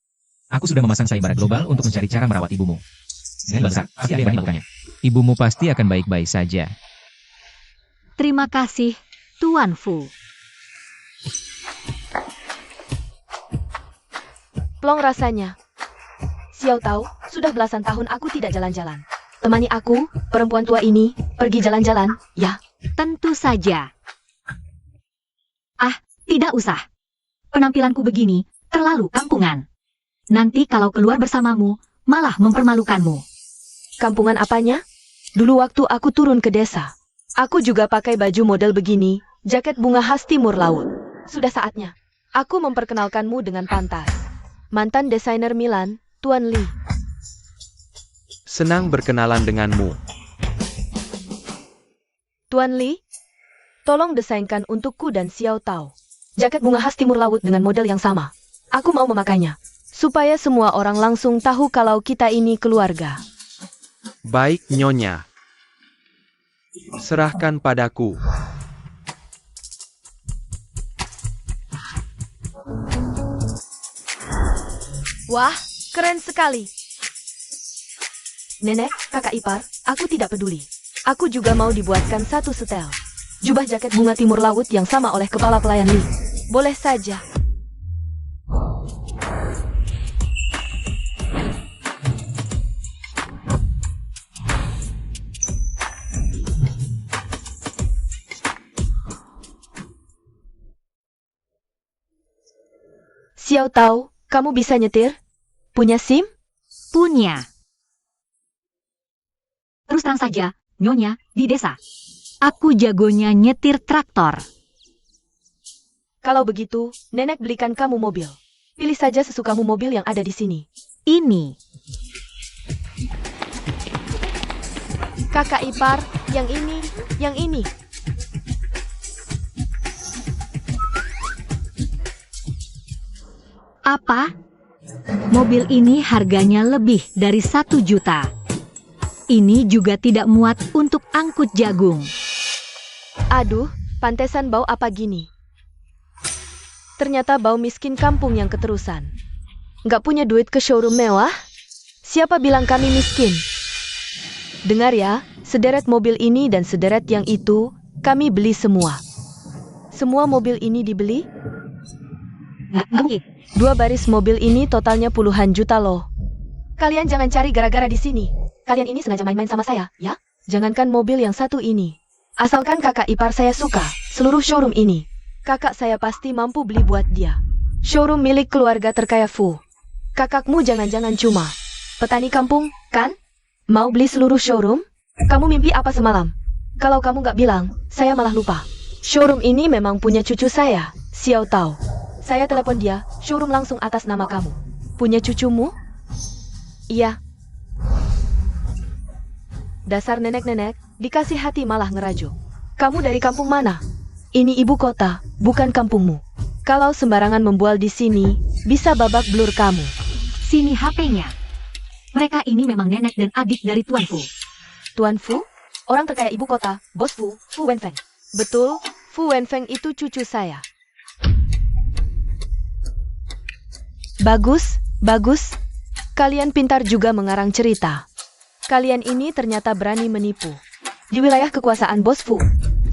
Aku sudah memasang sayembara global untuk mencari cara merawat ibumu. Dengan besar, pasti ada yang melakukannya. Ibumu pasti akan baik-baik saja. Terima kasih, Tuan Fu. Plong rasanya. Xiao Tao, sudah belasan tahun aku tidak jalan-jalan. Temani aku, perempuan tua ini, pergi jalan-jalan, ya? Tentu saja. Ah, tidak usah. Penampilanku begini, terlalu kampungan. Nanti kalau keluar bersamamu, malah mempermalukanmu. Kampungan apanya? Dulu waktu aku turun ke desa, aku juga pakai baju model begini, jaket bunga khas timur laut. Sudah saatnya, aku memperkenalkanmu dengan pantas. Mantan desainer Milan, Tuan Li. Senang berkenalan denganmu. Tuan Li, tolong desainkan untukku dan Xiao Tao jaket bunga khas timur laut dengan model yang sama. Aku mau memakainya, supaya semua orang langsung tahu kalau kita ini keluarga. Baik, Nyonya. Serahkan padaku. Wah, keren sekali. Nenek, kakak ipar, aku tidak peduli. Aku juga mau dibuatkan satu setel. Jubah jaket bunga timur laut yang sama oleh kepala pelayan Lee. Boleh saja. Xiao Tao, kamu bisa nyetir? Punya SIM? Punya. Terus terang saja, Nyonya, di desa. Aku jagonya nyetir traktor. Kalau begitu, nenek belikan kamu mobil. Pilih saja sesukamu mobil yang ada di sini. Ini. Kakak ipar, yang ini, yang ini. Apa? Mobil ini harganya lebih dari 1 juta. Ini juga tidak muat untuk angkut jagung. Aduh, pantesan bau apa gini. Ternyata bau miskin kampung yang keterusan. Nggak punya duit ke showroom mewah? Siapa bilang kami miskin? Dengar ya, sederet mobil ini dan sederet yang itu, kami beli semua. Semua mobil ini dibeli? Oke. 2 baris mobil ini totalnya puluhan juta loh. Kalian jangan cari gara-gara di sini. Kalian ini sengaja main-main sama saya, ya? Jangankan mobil yang satu ini. Asalkan kakak ipar saya suka, seluruh showroom ini. Kakak saya pasti mampu beli buat dia. Showroom milik keluarga terkaya Fu. Kakakmu jangan-jangan cuma petani kampung, kan? Mau beli seluruh showroom? Kamu mimpi apa semalam? Kalau kamu nggak bilang, saya malah lupa. Showroom ini memang punya cucu saya, Xiao Tao. Saya telepon dia, showroom langsung atas nama kamu. Punya cucumu? Iya. Dasar nenek-nenek, dikasih hati malah ngerajuk. Kamu dari kampung mana? Ini ibu kota, bukan kampungmu. Kalau sembarangan membual di sini, bisa babak belur kamu. Sini HP-nya. Mereka ini memang nenek dan adik dari Tuan Fu. Tuan Fu? Orang terkaya ibu kota, Bos Fu, Fu Wenfeng. Betul, Fu Wenfeng itu cucu saya. Bagus, bagus. Kalian pintar juga mengarang cerita. Kalian ini ternyata berani menipu. Di wilayah kekuasaan Bos Fu.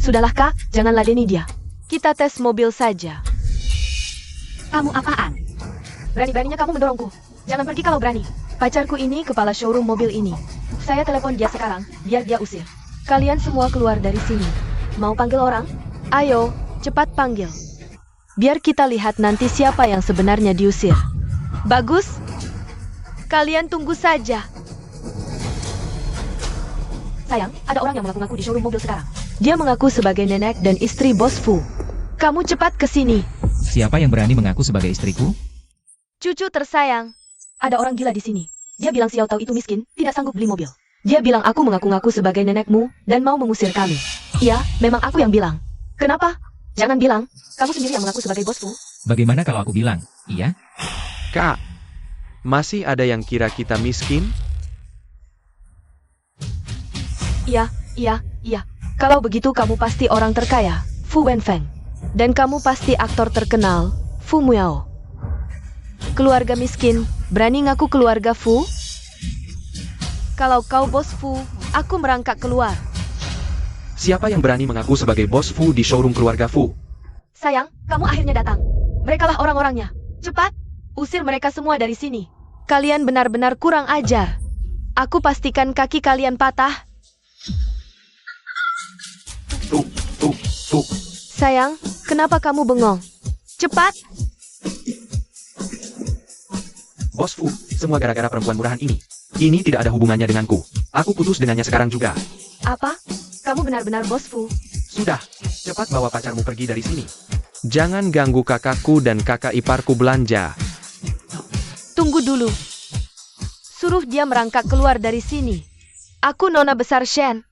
Sudahlah kak, jangan ladeni dia. Kita tes mobil saja. Kamu apaan? Berani-beraninya kamu mendorongku. Jangan pergi kalau berani. Pacarku ini kepala showroom mobil ini. Saya telepon dia sekarang, biar dia usir. Kalian semua keluar dari sini. Mau panggil orang? Ayo, cepat panggil. Biar kita lihat nanti siapa yang sebenarnya diusir. Bagus. Kalian tunggu saja. Sayang, ada orang yang mengaku-ngaku di showroom mobil sekarang. Dia mengaku sebagai nenek dan istri Bos Fu. Kamu cepat ke sini. Siapa yang berani mengaku sebagai istriku? Cucu tersayang. Ada orang gila di sini. Dia bilang Xiao Tao itu miskin, tidak sanggup beli mobil. Dia bilang aku mengaku-ngaku sebagai nenekmu dan mau mengusir kami. Iya, memang aku yang bilang. Kenapa? Jangan bilang, kamu sendiri yang mengaku sebagai Bos Fu. Bagaimana kalau aku bilang, iya? Kak, masih ada yang kira kita miskin? Iya, iya, iya. Kalau begitu kamu pasti orang terkaya, Fu Wenfeng. Dan kamu pasti aktor terkenal, Fu Miao. Keluarga miskin, berani ngaku keluarga Fu? Kalau kau Bos Fu, aku merangkak keluar. Siapa yang berani mengaku sebagai Bos Fu di showroom keluarga Fu? Sayang, kamu akhirnya datang. Merekalah orang-orangnya. Cepat, usir mereka semua dari sini. Kalian benar-benar kurang ajar. Aku pastikan kaki kalian patah. Tuh. Sayang, kenapa kamu bengong? Cepat! Bos Fu, semua gara-gara perempuan murahan ini. Ini tidak ada hubungannya denganku. Aku putus dengannya sekarang juga. Apa? Kamu benar-benar Bos Fu? Sudah, cepat bawa pacarmu pergi dari sini. Jangan ganggu kakakku dan kakak iparku belanja. Tunggu dulu. Suruh dia merangkak keluar dari sini. Aku Nona Besar Shen.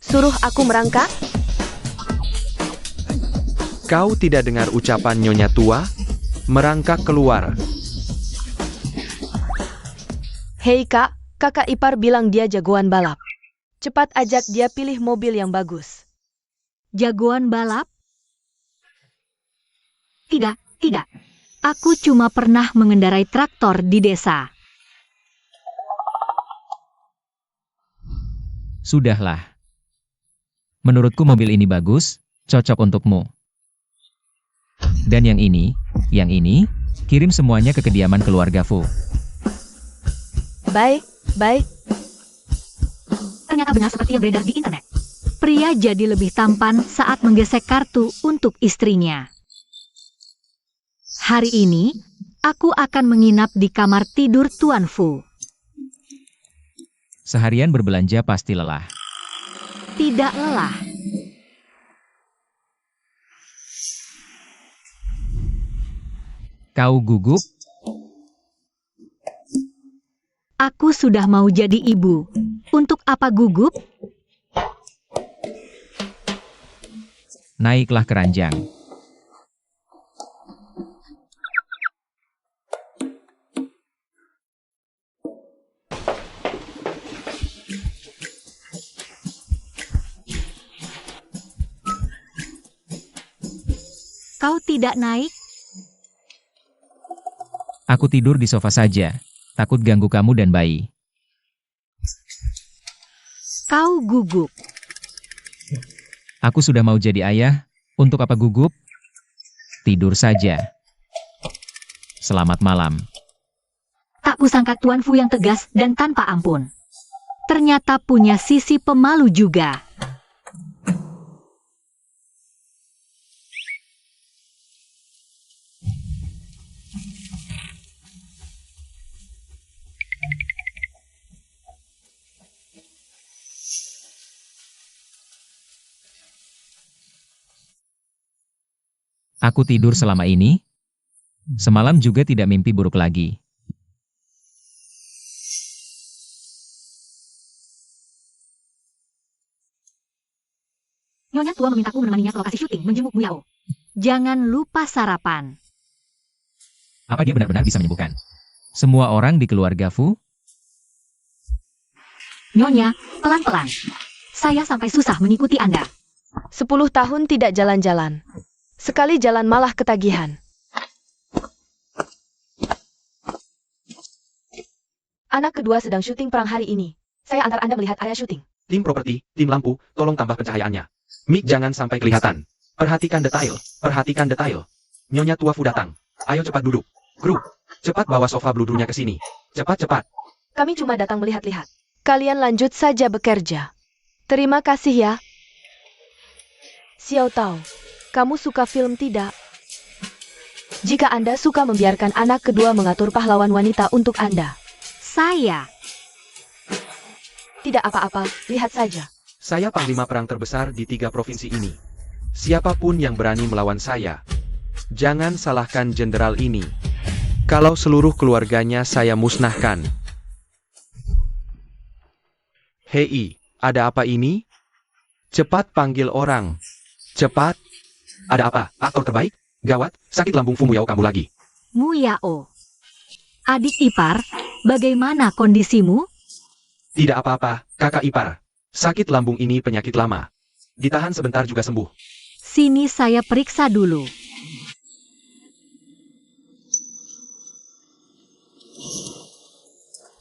Suruh aku merangkak? Kau tidak dengar ucapan Nyonya Tua? Merangkak keluar. Hei kak, kakak ipar bilang dia jagoan balap. Cepat ajak dia pilih mobil yang bagus. Jagoan balap? Tidak, tidak. Aku cuma pernah mengendarai traktor di desa. Sudahlah. Menurutku mobil ini bagus, cocok untukmu. Dan yang ini, kirim semuanya ke kediaman keluarga Fu. Baik, baik. Ternyata benar seperti yang beredar di internet. Pria jadi lebih tampan saat menggesek kartu untuk istrinya. Hari ini, aku akan menginap di kamar tidur Tuan Fu. Seharian berbelanja pasti lelah. Tidak lelah. Kau gugup? Aku sudah mau jadi ibu. Untuk apa gugup? Naiklah ke ranjang. Kau tidak naik? Aku tidur di sofa saja. Takut ganggu kamu dan bayi. Kau gugup. Aku sudah mau jadi ayah. Untuk apa gugup? Tidur saja. Selamat malam. Tak kusangka Tuan Fu yang tegas dan tanpa ampun. Ternyata punya sisi pemalu juga. Aku tidur selama ini. Semalam juga tidak mimpi buruk lagi. Nyonya tua memintaku menemaninya ke lokasi syuting menjenguk Bu Yao. Jangan lupa sarapan. Apa dia benar-benar bisa menyembuhkan semua orang di keluarga Fu? Nyonya, pelan-pelan. Saya sampai susah mengikuti Anda. 10 tahun tidak jalan-jalan. Sekali jalan malah ketagihan. Anak kedua sedang syuting perang hari ini. Saya antar Anda melihat area syuting. Tim properti, tim lampu, tolong tambah pencahayaannya. Mic jangan sampai kelihatan. Perhatikan detail, perhatikan detail. Nyonya tua Fu datang. Ayo cepat duduk. Kru, cepat bawa sofa bludrunya ke sini. Cepat-cepat. Kami cuma datang melihat-lihat. Kalian lanjut saja bekerja. Terima kasih ya. Xiao Tao, kamu suka film tidak? Jika Anda suka membiarkan anak kedua mengatur pahlawan wanita untuk Anda. Saya. Tidak apa-apa, lihat saja. Saya panglima perang terbesar di 3 provinsi ini. Siapapun yang berani melawan saya, jangan salahkan jenderal ini. Kalau seluruh keluarganya saya musnahkan. Hei, ada apa ini? Cepat panggil orang. Cepat. Ada apa? Aktor terbaik? Gawat, sakit lambung Fu Muyao kamu lagi. Mu Yao. Adik ipar, bagaimana kondisimu? Tidak apa-apa, kakak ipar. Sakit lambung ini penyakit lama. Ditahan sebentar juga sembuh. Sini saya periksa dulu.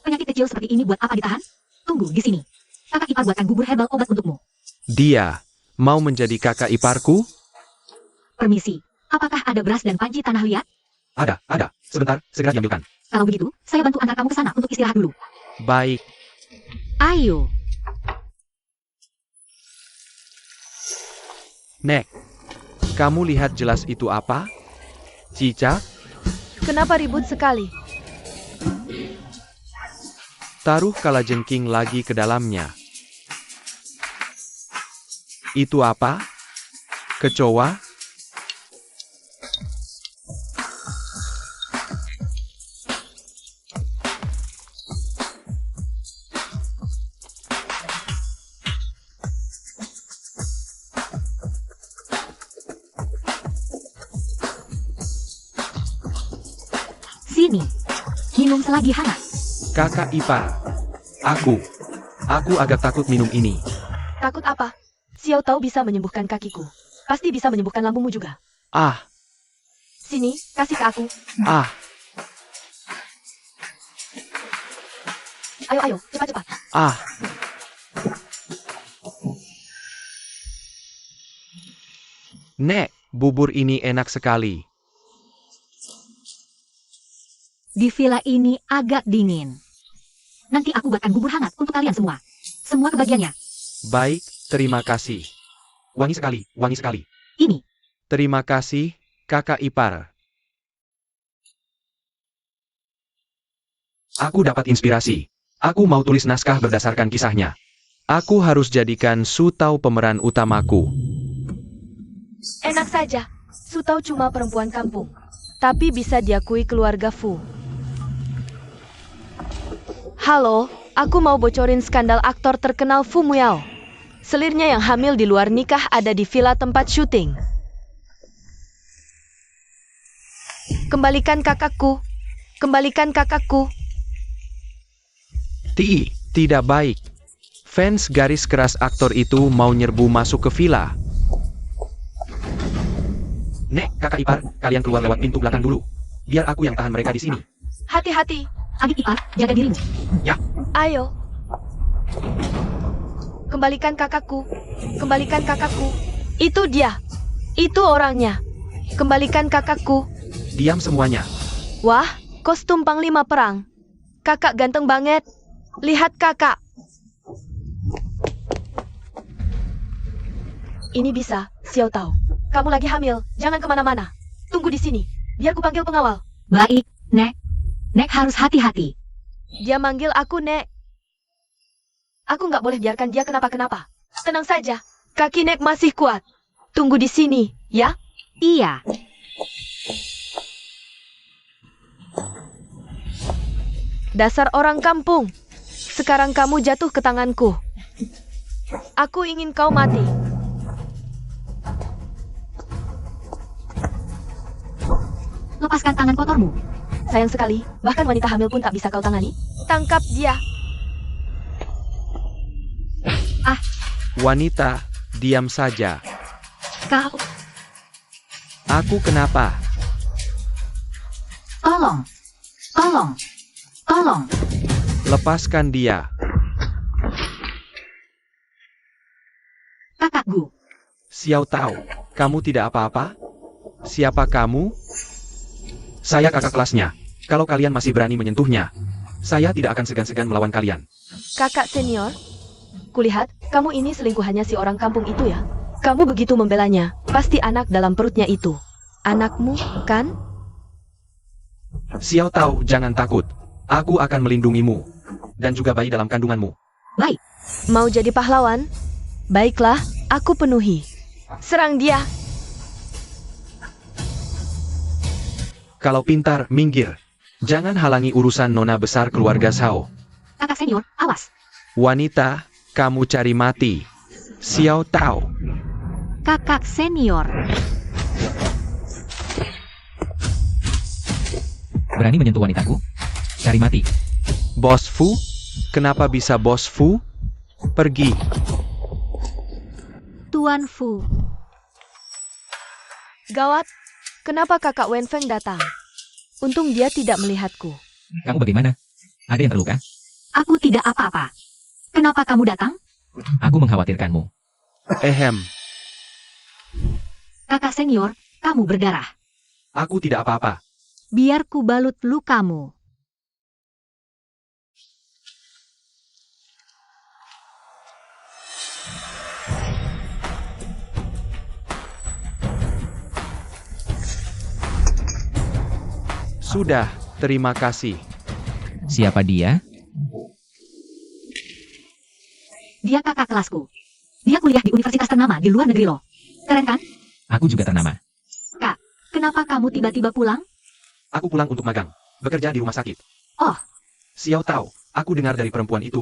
Penyakit kecil seperti ini buat apa ditahan? Tunggu di sini. Kakak ipar buatkan bubur herbal obat untukmu. Dia mau menjadi kakak iparku? Permisi, apakah ada beras dan panci tanah liat? Ada. Sebentar, segera diambilkan. Kalau begitu, saya bantu antar kamu ke sana untuk istirahat dulu. Baik. Ayo. Nek, kamu lihat jelas itu apa? Cicak? Kenapa ribut sekali? Taruh kalajengking lagi ke dalamnya. Itu apa? Kecoa? Sini. Minum selagi hangat. Kakak ipar. Aku agak takut minum ini. Takut apa? Xiao Tao bisa menyembuhkan kakiku. Pasti bisa menyembuhkan lambungmu juga. Ah, Sini, kasih ke aku. ah, Ayo, cepat-cepat. ah. Nek, bubur ini enak sekali. Di villa ini agak dingin. Nanti aku buatkan bubur hangat untuk kalian semua. Semua kebagiannya. Baik, terima kasih. Wangi sekali, wangi sekali. Ini. Terima kasih, kakak ipar. Aku dapat inspirasi. Aku mau tulis naskah berdasarkan kisahnya. Aku harus jadikan Su Tao pemeran utamaku. Enak saja. Su Tao cuma perempuan kampung. Tapi bisa diakui keluarga Fu. Halo, aku mau bocorin skandal aktor terkenal Fu Muyao. Selirnya yang hamil di luar nikah ada di villa tempat syuting. Kembalikan kakakku. Kembalikan kakakku. Tidak baik. Fans garis keras aktor itu mau nyerbu masuk ke villa. Nek, kakak ipar, kalian keluar lewat pintu belakang dulu. Biar aku yang tahan mereka di sini. Hati-hati. Adik ipar, jaga dirimu. Ya, Ayo. Kembalikan kakakku. Kembalikan kakakku. Itu dia. Itu orangnya. Kembalikan kakakku. diam semuanya. Wah, kostum panglima perang. Kakak ganteng banget. Lihat kakak. Ini bisa, Xiao Tao. Kamu lagi hamil, jangan kemana-mana. Tunggu di sini, biar ku panggil pengawal. Baik, Nek. Nek harus hati-hati. Dia manggil aku, Nek. Aku nggak boleh biarkan dia kenapa-kenapa. Tenang saja, kaki Nek masih kuat. Tunggu di sini, ya? Iya. Dasar orang kampung. Sekarang kamu jatuh ke tanganku. Aku ingin kau mati. Lepaskan tangan kotormu. Sayang sekali, bahkan wanita hamil pun tak bisa kau tangani. Tangkap dia. Wanita, diam saja. Kau, Aku kenapa? tolong. Tolong. Tolong. Lepaskan dia. Kakakku. Xiao Tao, kamu tidak apa-apa? Siapa kamu? Saya kakak kelasnya. Kalau kalian masih berani menyentuhnya, saya tidak akan segan-segan melawan kalian. Kakak senior, kulihat kamu ini selingkuhannya si orang kampung itu ya. Kamu begitu membelanya, pasti anak dalam perutnya itu. Anakmu, kan? Xiao Tao, jangan takut. Aku akan melindungimu. Dan juga bayi dalam kandunganmu. Baik. Mau jadi pahlawan? Baiklah, aku penuhi. Serang dia. Kalau pintar, minggir. Jangan halangi urusan nona besar keluarga Shao. Kakak senior, awas. Wanita, kamu cari mati. Xiao Tao. Kakak senior. Berani menyentuh wanitaku? Cari mati. Bos Fu? Kenapa bisa Bos Fu? Pergi. Tuan Fu. Gawat, kenapa kakak Wenfeng datang? Untung dia tidak melihatku. Kamu bagaimana? Ada yang terluka? Aku tidak apa-apa. Kenapa kamu datang? Aku mengkhawatirkanmu. Ehem, Kakak senior, kamu berdarah. aku tidak apa-apa. Biar ku balut lukamu. Sudah, terima kasih. Siapa dia? Dia kakak kelasku. Dia kuliah di universitas ternama di luar negeri loh. Keren kan? Aku juga ternama. Kak, kenapa kamu tiba-tiba pulang? Aku pulang untuk magang. Bekerja di rumah sakit. Oh. Xiao Tao, aku dengar dari perempuan itu.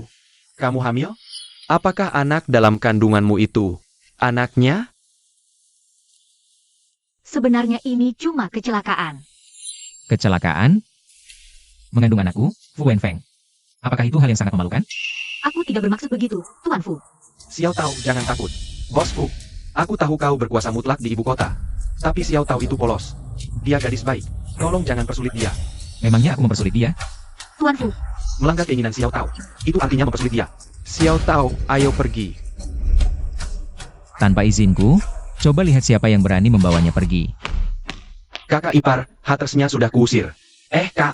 Kamu hamil? Apakah anak dalam kandunganmu itu anaknya? Sebenarnya ini cuma kecelakaan. Kecelakaan? Mengandung anakku, Fu Wenfeng. Apakah itu hal yang sangat memalukan? Aku tidak bermaksud begitu, Tuan Fu. Xiao Tao, jangan takut. Bos Fu, aku tahu kau berkuasa mutlak di ibu kota. Tapi Xiao Tao itu polos. Dia gadis baik. Tolong jangan persulit dia. Memangnya aku mempersulit dia? Tuan Fu, Melanggar keinginan Xiao Tao, itu artinya mempersulit dia. Xiao Tao, ayo pergi. Tanpa izinku, Coba lihat siapa yang berani membawanya pergi. Kakak ipar, Hatersnya sudah kuusir. Kak.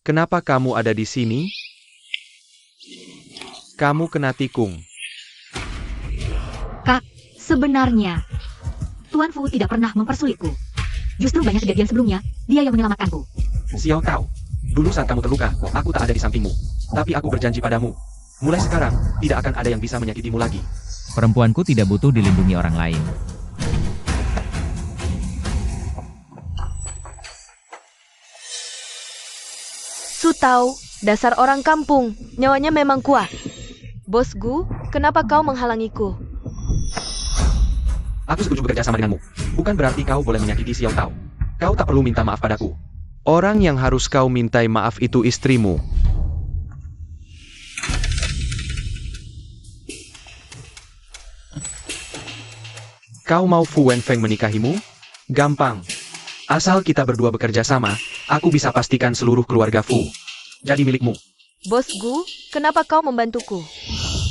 Kenapa kamu ada di sini? Kamu kena tikung. Sebenarnya, Tuan Fu tidak pernah mempersulitku. Justru banyak kejadian sebelumnya, dia yang menyelamatkanku. Xiao Tao. Dulu saat kamu terluka, aku tak ada di sampingmu. Tapi aku berjanji padamu. Mulai sekarang, tidak akan ada yang bisa menyakitimu lagi. Perempuanku tidak butuh dilindungi orang lain. Su Tao, dasar orang kampung, nyawanya memang kuat. Bos Gu, kenapa kau menghalangiku? Aku setuju bekerja sama denganmu. Bukan berarti kau boleh menyakiti Xiao Tao. Kau tak perlu minta maaf padaku. Orang yang harus kau mintai maaf itu istrimu. Kau mau Fu Wenfeng menikahimu? Gampang. Asal kita berdua bekerja sama, aku bisa pastikan seluruh keluarga Fu jadi milikmu. Bos Gu, kenapa kau membantuku?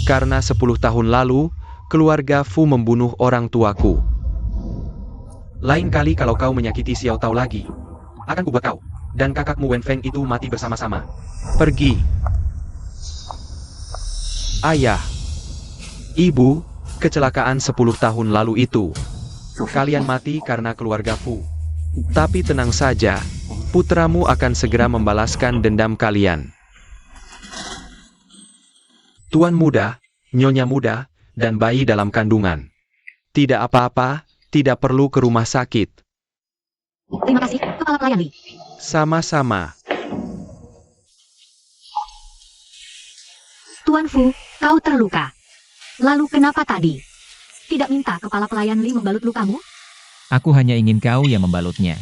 Karena 10 tahun lalu, keluarga Fu membunuh orang tuaku. Lain kali kalau kau menyakiti Xiao Tao lagi, akan kubuat kau dan kakakmu Wenfeng itu mati bersama-sama. Pergi. Ayah. Ibu, kecelakaan 10 tahun lalu itu. Kalian mati karena keluarga Fu. Tapi tenang saja, putramu akan segera membalaskan dendam kalian. Tuan muda, nyonya muda, dan bayi dalam kandungan. Tidak apa-apa, tidak perlu ke rumah sakit. Terima kasih, Kepala Pelayan Li. Sama-sama. Tuan Fu, kau terluka. Lalu kenapa tadi? Tidak minta Kepala Pelayan Li membalut lukamu? Aku hanya ingin kau yang membalutnya.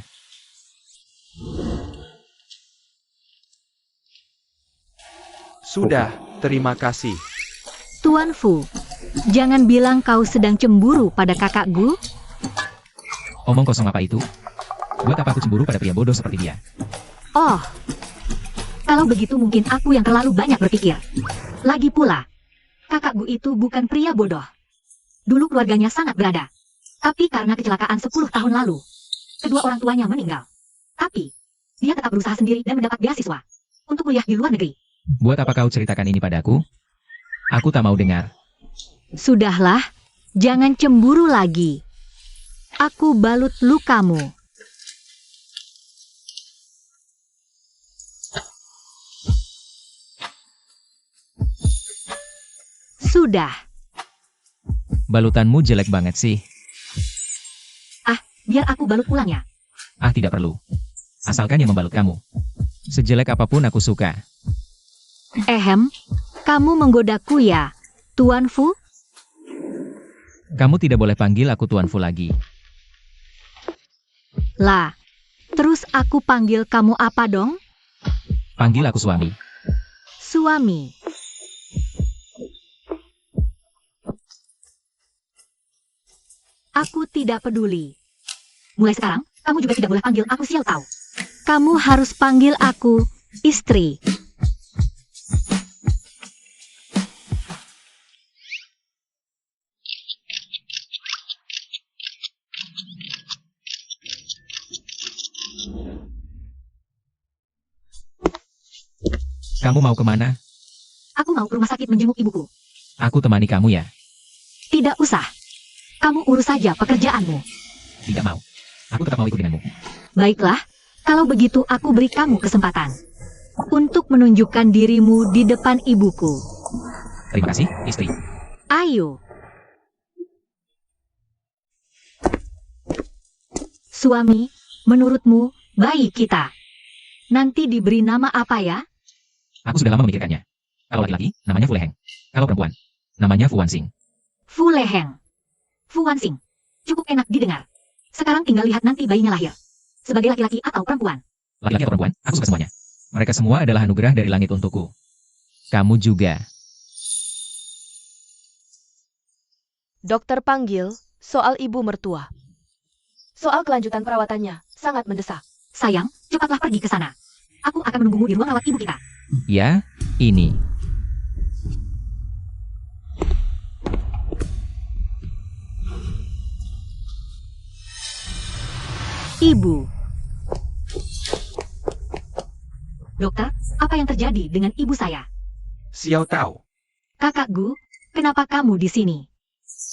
Sudah, terima kasih. Tuan Fu, jangan bilang kau sedang cemburu pada kakak Gu. Omong kosong apa itu? Buat apa aku cemburu pada pria bodoh seperti dia? Oh, kalau begitu mungkin aku yang terlalu banyak berpikir. Lagi pula, kakak Gu itu bukan pria bodoh. Dulu keluarganya sangat berada. Tapi karena kecelakaan 10 tahun lalu, kedua orang tuanya meninggal. Tapi, dia tetap berusaha sendiri dan mendapat beasiswa untuk kuliah di luar negeri. Buat apa kau ceritakan ini padaku? Aku tak mau dengar. Sudahlah, jangan cemburu lagi. Aku balut lukamu. Sudah. Balutanmu jelek banget sih. Biar aku balut ulangnya. Ah, tidak perlu. Asalkan yang membalut kamu. Sejelek apapun aku suka. Kamu menggodaku ya, Tuan Fu? Kamu tidak boleh panggil aku Tuan Fu lagi. Lah, terus aku panggil kamu apa dong? Panggil aku suami. Suami. Aku tidak peduli. Mulai sekarang, kamu juga tidak boleh panggil aku Xiao Tao. Kamu harus panggil aku istri. Kamu mau kemana? Aku mau ke rumah sakit menjenguk ibuku. Aku temani kamu ya. Tidak usah. Kamu urus saja pekerjaanmu. Tidak mau. Aku tetap mau ikut denganmu. Baiklah, kalau begitu aku beri kamu kesempatan untuk menunjukkan dirimu di depan ibuku. Terima kasih, istri. Ayo. Suami, menurutmu, bayi kita nanti diberi nama apa ya? Aku sudah lama memikirkannya. Kalau laki-laki, namanya Fu Leheng. Kalau perempuan, namanya Fu Wansing. Fu Leheng. Fu Wansing. Cukup enak didengar. Sekarang tinggal lihat nanti bayinya lahir. Sebagai laki-laki atau perempuan. Laki-laki atau perempuan, aku suka semuanya. Mereka semua adalah anugerah dari langit untukku. Kamu juga. Dokter panggil soal ibu mertua. Soal kelanjutan perawatannya sangat mendesak. Sayang, cepatlah pergi ke sana. Aku akan menunggumu di ruang rawat ibu kita. Ya, ini. Ibu. Dokter, apa yang terjadi dengan ibu saya? Xiao Tao, Kakak Gu, kenapa kamu di sini?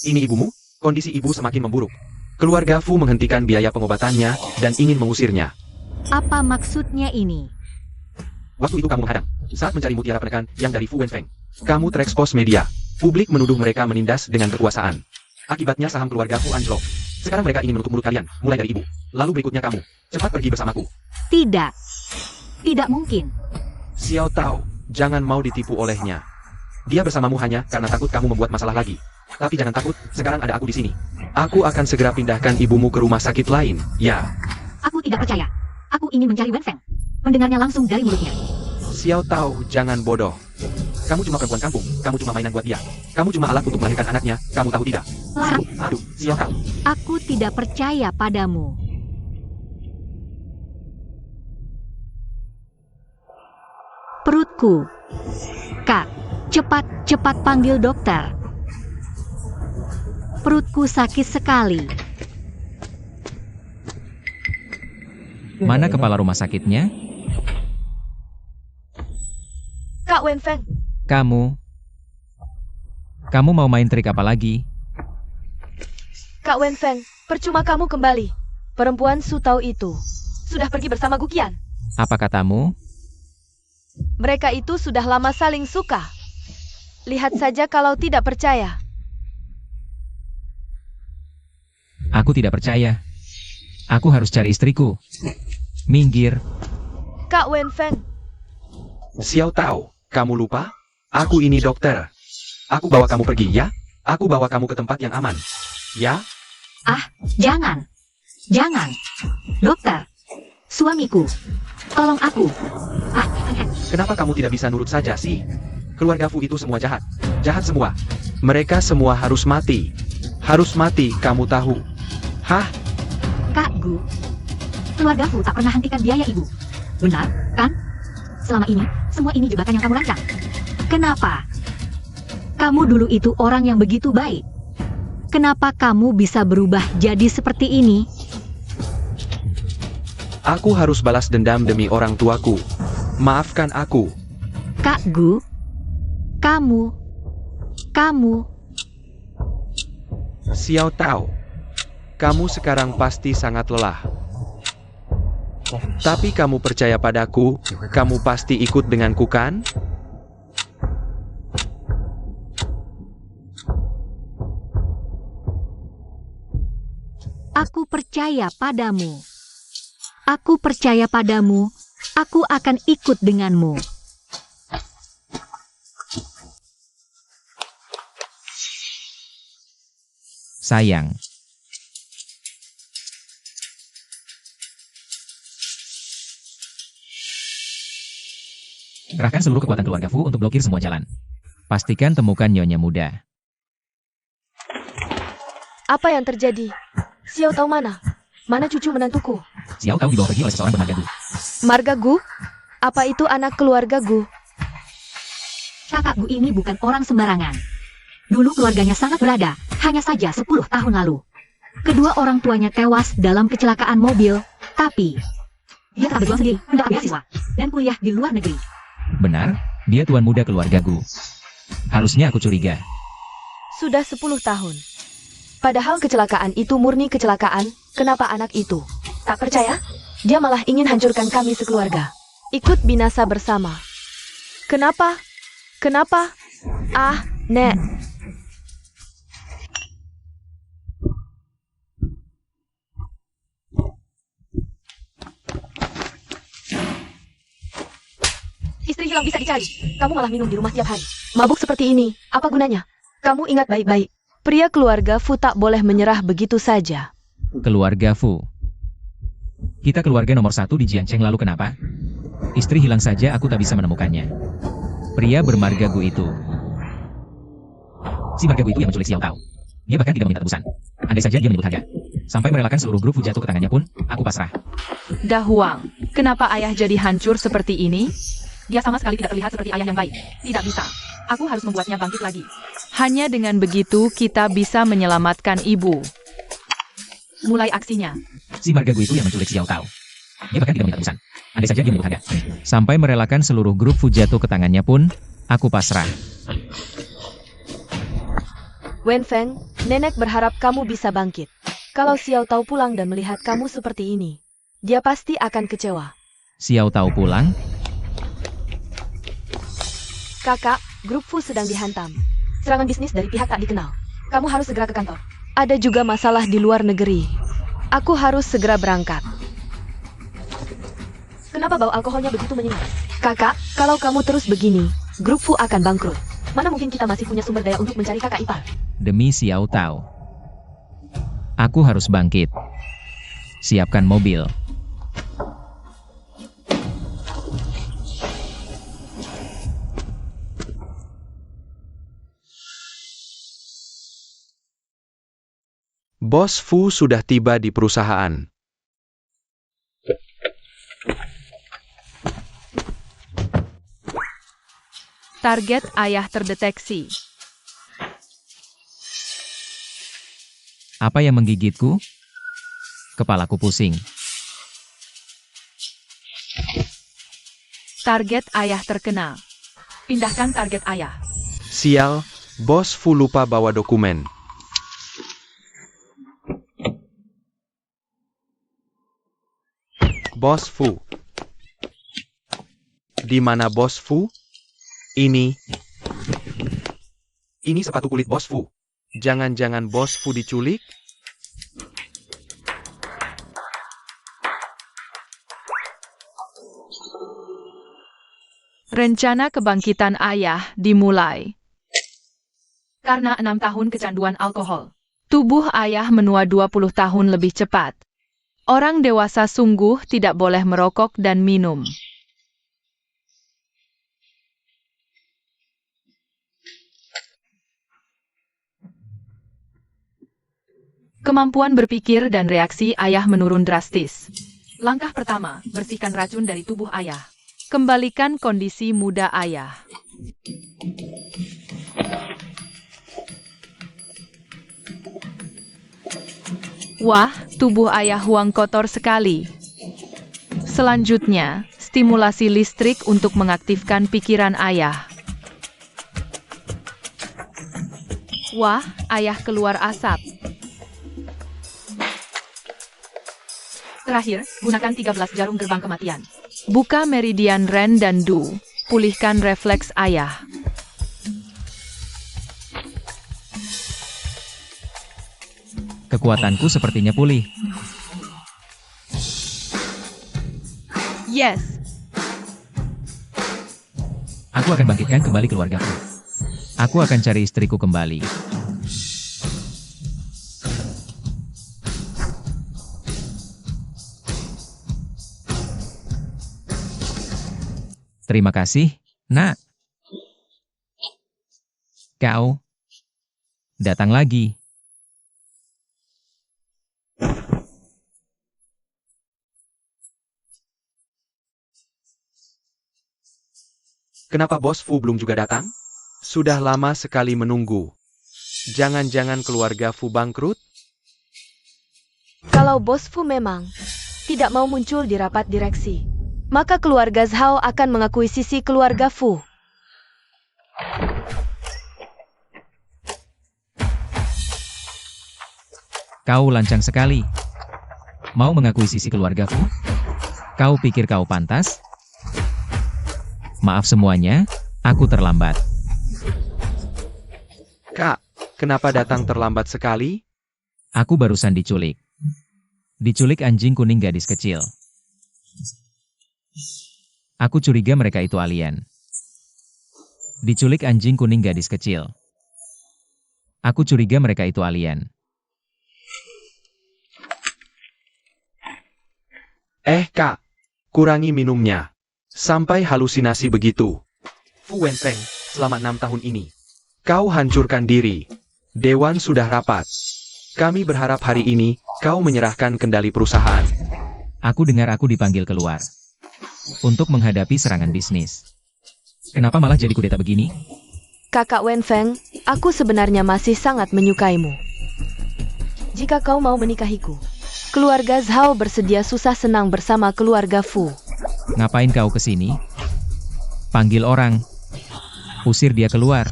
ini ibumu? Kondisi ibu semakin memburuk. Keluarga Fu menghentikan biaya pengobatannya dan ingin mengusirnya. Apa maksudnya ini? Waktu itu kamu menghadang saat mencari mutiara penekan yang dari Fu Wenfeng. Kamu terekspos media. Publik menuduh mereka menindas dengan kekuasaan. Akibatnya saham keluarga Fu anjlok. Sekarang mereka ingin menutup mulut kalian, mulai dari ibu. Lalu berikutnya kamu. Cepat pergi bersamaku. Tidak. Tidak mungkin. Xiao Tao, jangan mau ditipu olehnya. Dia bersamamu hanya karena takut kamu membuat masalah lagi. Tapi jangan takut, sekarang ada aku di sini. Aku akan segera pindahkan ibumu ke rumah sakit lain, ya. Aku tidak percaya. Aku ingin mencari Wenfeng. Mendengarnya langsung dari mulutnya. Xiao Tao, jangan bodoh. Kamu cuma perempuan kampung, kamu cuma mainan buat dia. Kamu cuma alat untuk melahirkan anaknya, kamu tahu tidak? Larang. Aduh, Xiao Tao. Aku tidak percaya padamu. Perutku. Kak, cepat panggil dokter. Perutku sakit sekali. Mana kepala rumah sakitnya? Kak Wenfeng, Kamu mau main trik apa lagi? Kak Wenfeng, percuma kamu kembali. Perempuan Su Tao itu sudah pergi bersama Guqian. Apa katamu? Mereka itu sudah lama saling suka. Lihat saja kalau tidak percaya. Aku tidak percaya. Aku harus cari istriku. Minggir. Kak Wenfeng, Xiao Tao, kamu lupa? Aku ini dokter. Aku bawa kamu pergi, ya? Aku bawa kamu ke tempat yang aman. Ya? Jangan. Jangan. Dokter. Suamiku. Tolong aku. Kenapa kamu tidak bisa nurut saja sih? Keluarga Fu itu semua jahat. Jahat semua. Mereka semua harus mati. Harus mati, kamu tahu. Hah? Kak Gu. Keluarga Fu tak pernah hentikan biaya ibu. Benar, kan? Selama ini, semua ini jebakan yang kamu rancang. Kenapa? Kamu dulu itu orang yang begitu baik. Kenapa kamu bisa berubah jadi seperti ini? Aku harus balas dendam demi orang tuaku. Maafkan aku. Kak Gu, kamu. Xiao Tao. Kamu sekarang pasti sangat lelah. Tapi kamu percaya padaku, kamu pasti ikut denganku kan? Aku percaya padamu. Aku percaya padamu. Aku akan ikut denganmu. Sayang. Kerahkan seluruh kekuatan keluarga Fu untuk blokir semua jalan. Pastikan temukan Nyonya Muda. apa yang terjadi? Xiao Tao mana? Mana cucu menantuku? Xiao Tao dibawa pergi oleh seseorang bernama Gu. Marga Gu? Apa itu anak keluarga Gu? Kakak Gu ini bukan orang sembarangan. Dulu keluarganya sangat berada, hanya saja 10 tahun lalu. Kedua orang tuanya tewas dalam kecelakaan mobil, tapi dia tak berjuang sendiri, mendapat beasiswa, dan kuliah di luar negeri. Benar, dia tuan muda keluarga Gu. Harusnya aku curiga. Sudah 10 tahun. Padahal kecelakaan itu murni kecelakaan, kenapa anak itu tak percaya? Dia malah ingin hancurkan kami sekeluarga. Ikut binasa bersama. Kenapa? Kenapa? Ah, Nek. Istri hilang bisa dicari. Kamu malah minum di rumah tiap hari. Mabuk seperti ini, apa gunanya? Kamu ingat baik-baik. Pria keluarga Fu tak boleh menyerah begitu saja. Keluarga Fu. Kita keluarga nomor 1 di Jiangcheng, lalu kenapa? Istri hilang saja aku tak bisa menemukannya. Pria bermarga Gu itu. Si marga Gu itu yang menculik Xiao Tao. Dia bahkan tidak meminta tebusan. Andai saja dia menyebut harga. Sampai merelakan seluruh grup Fu jatuh ke tangannya pun, aku pasrah. Da Huang, kenapa ayah jadi hancur seperti ini? Dia sama sekali tidak terlihat seperti ayah yang baik. Tidak bisa. Aku harus membuatnya bangkit lagi. Hanya dengan begitu kita bisa menyelamatkan ibu. Mulai aksinya. Si marga Gu itu yang menculik Xiao Tao. Dia bahkan tidak minta tebusan. Andai saja dia menyebut harga. Sampai merelakan seluruh grup Fu jatuh ke tangannya pun, aku pasrah. Wen Feng, nenek berharap kamu bisa bangkit. Kalau Xiao Tao pulang dan melihat kamu seperti ini, dia pasti akan kecewa. Xiao Tao pulang? Kakak, grup Fu sedang dihantam. Serangan bisnis dari pihak tak dikenal. Kamu harus segera ke kantor. Ada juga masalah di luar negeri. Aku harus segera berangkat. Kenapa bau alkoholnya begitu menyengat? Kakak, kalau kamu terus begini, grup Fu akan bangkrut. Mana mungkin kita masih punya sumber daya untuk mencari kakak ipar? Demi Xiao Tao. Aku harus bangkit. Siapkan mobil. Bos Fu sudah tiba di perusahaan. Target ayah terdeteksi. Apa yang menggigitku? Kepalaku pusing. Target ayah terkenal. Pindahkan target ayah. Sial, Bos Fu lupa bawa dokumen. Bos Fu. Di mana Bos Fu? Ini sepatu kulit Bos Fu. Jangan-jangan Bos Fu diculik? Rencana kebangkitan ayah dimulai. Karena 6 tahun kecanduan alkohol, tubuh ayah menua 20 tahun lebih cepat. Orang dewasa sungguh tidak boleh merokok dan minum. Kemampuan berpikir dan reaksi ayah menurun drastis. Langkah pertama, bersihkan racun dari tubuh ayah. Kembalikan kondisi muda ayah. Wah, tubuh ayah Huang kotor sekali. Selanjutnya, stimulasi listrik untuk mengaktifkan pikiran ayah. Wah, ayah keluar asap. Terakhir, gunakan 13 jarum gerbang kematian. Buka meridian Ren dan Du. Pulihkan refleks ayah. Kekuatanku sepertinya pulih. Yes, Aku akan bangkitkan kembali keluargaku. Aku akan cari istriku kembali. Terima kasih, Nak. Kau datang lagi. Kenapa Bos Fu belum juga datang? Sudah lama sekali menunggu. Jangan-jangan keluarga Fu bangkrut? Kalau Bos Fu memang tidak mau muncul di rapat direksi, maka keluarga Zhao akan mengakuisisi keluarga Fu. Kau lancang sekali. Mau mengakuisisi keluargaku? Kau pikir kau pantas? Maaf semuanya, aku terlambat. Kak, kenapa datang terlambat sekali? Aku barusan diculik. Diculik anjing kuning gadis kecil. Aku curiga mereka itu alien. Diculik anjing kuning gadis kecil. Aku curiga mereka itu alien. Kak, kurangi minumnya. Sampai halusinasi begitu. Fu Wenfeng, selama 6 tahun ini, kau hancurkan diri. Dewan sudah rapat. Kami berharap hari ini, kau menyerahkan kendali perusahaan. Aku dengar aku dipanggil keluar. Untuk menghadapi serangan bisnis. Kenapa malah jadi kudeta begini? Kakak Wenfeng, aku sebenarnya masih sangat menyukaimu. Jika kau mau menikahiku, Keluarga Zhao bersedia susah senang bersama keluarga Fu. Ngapain kau kesini? Panggil orang. Usir dia keluar.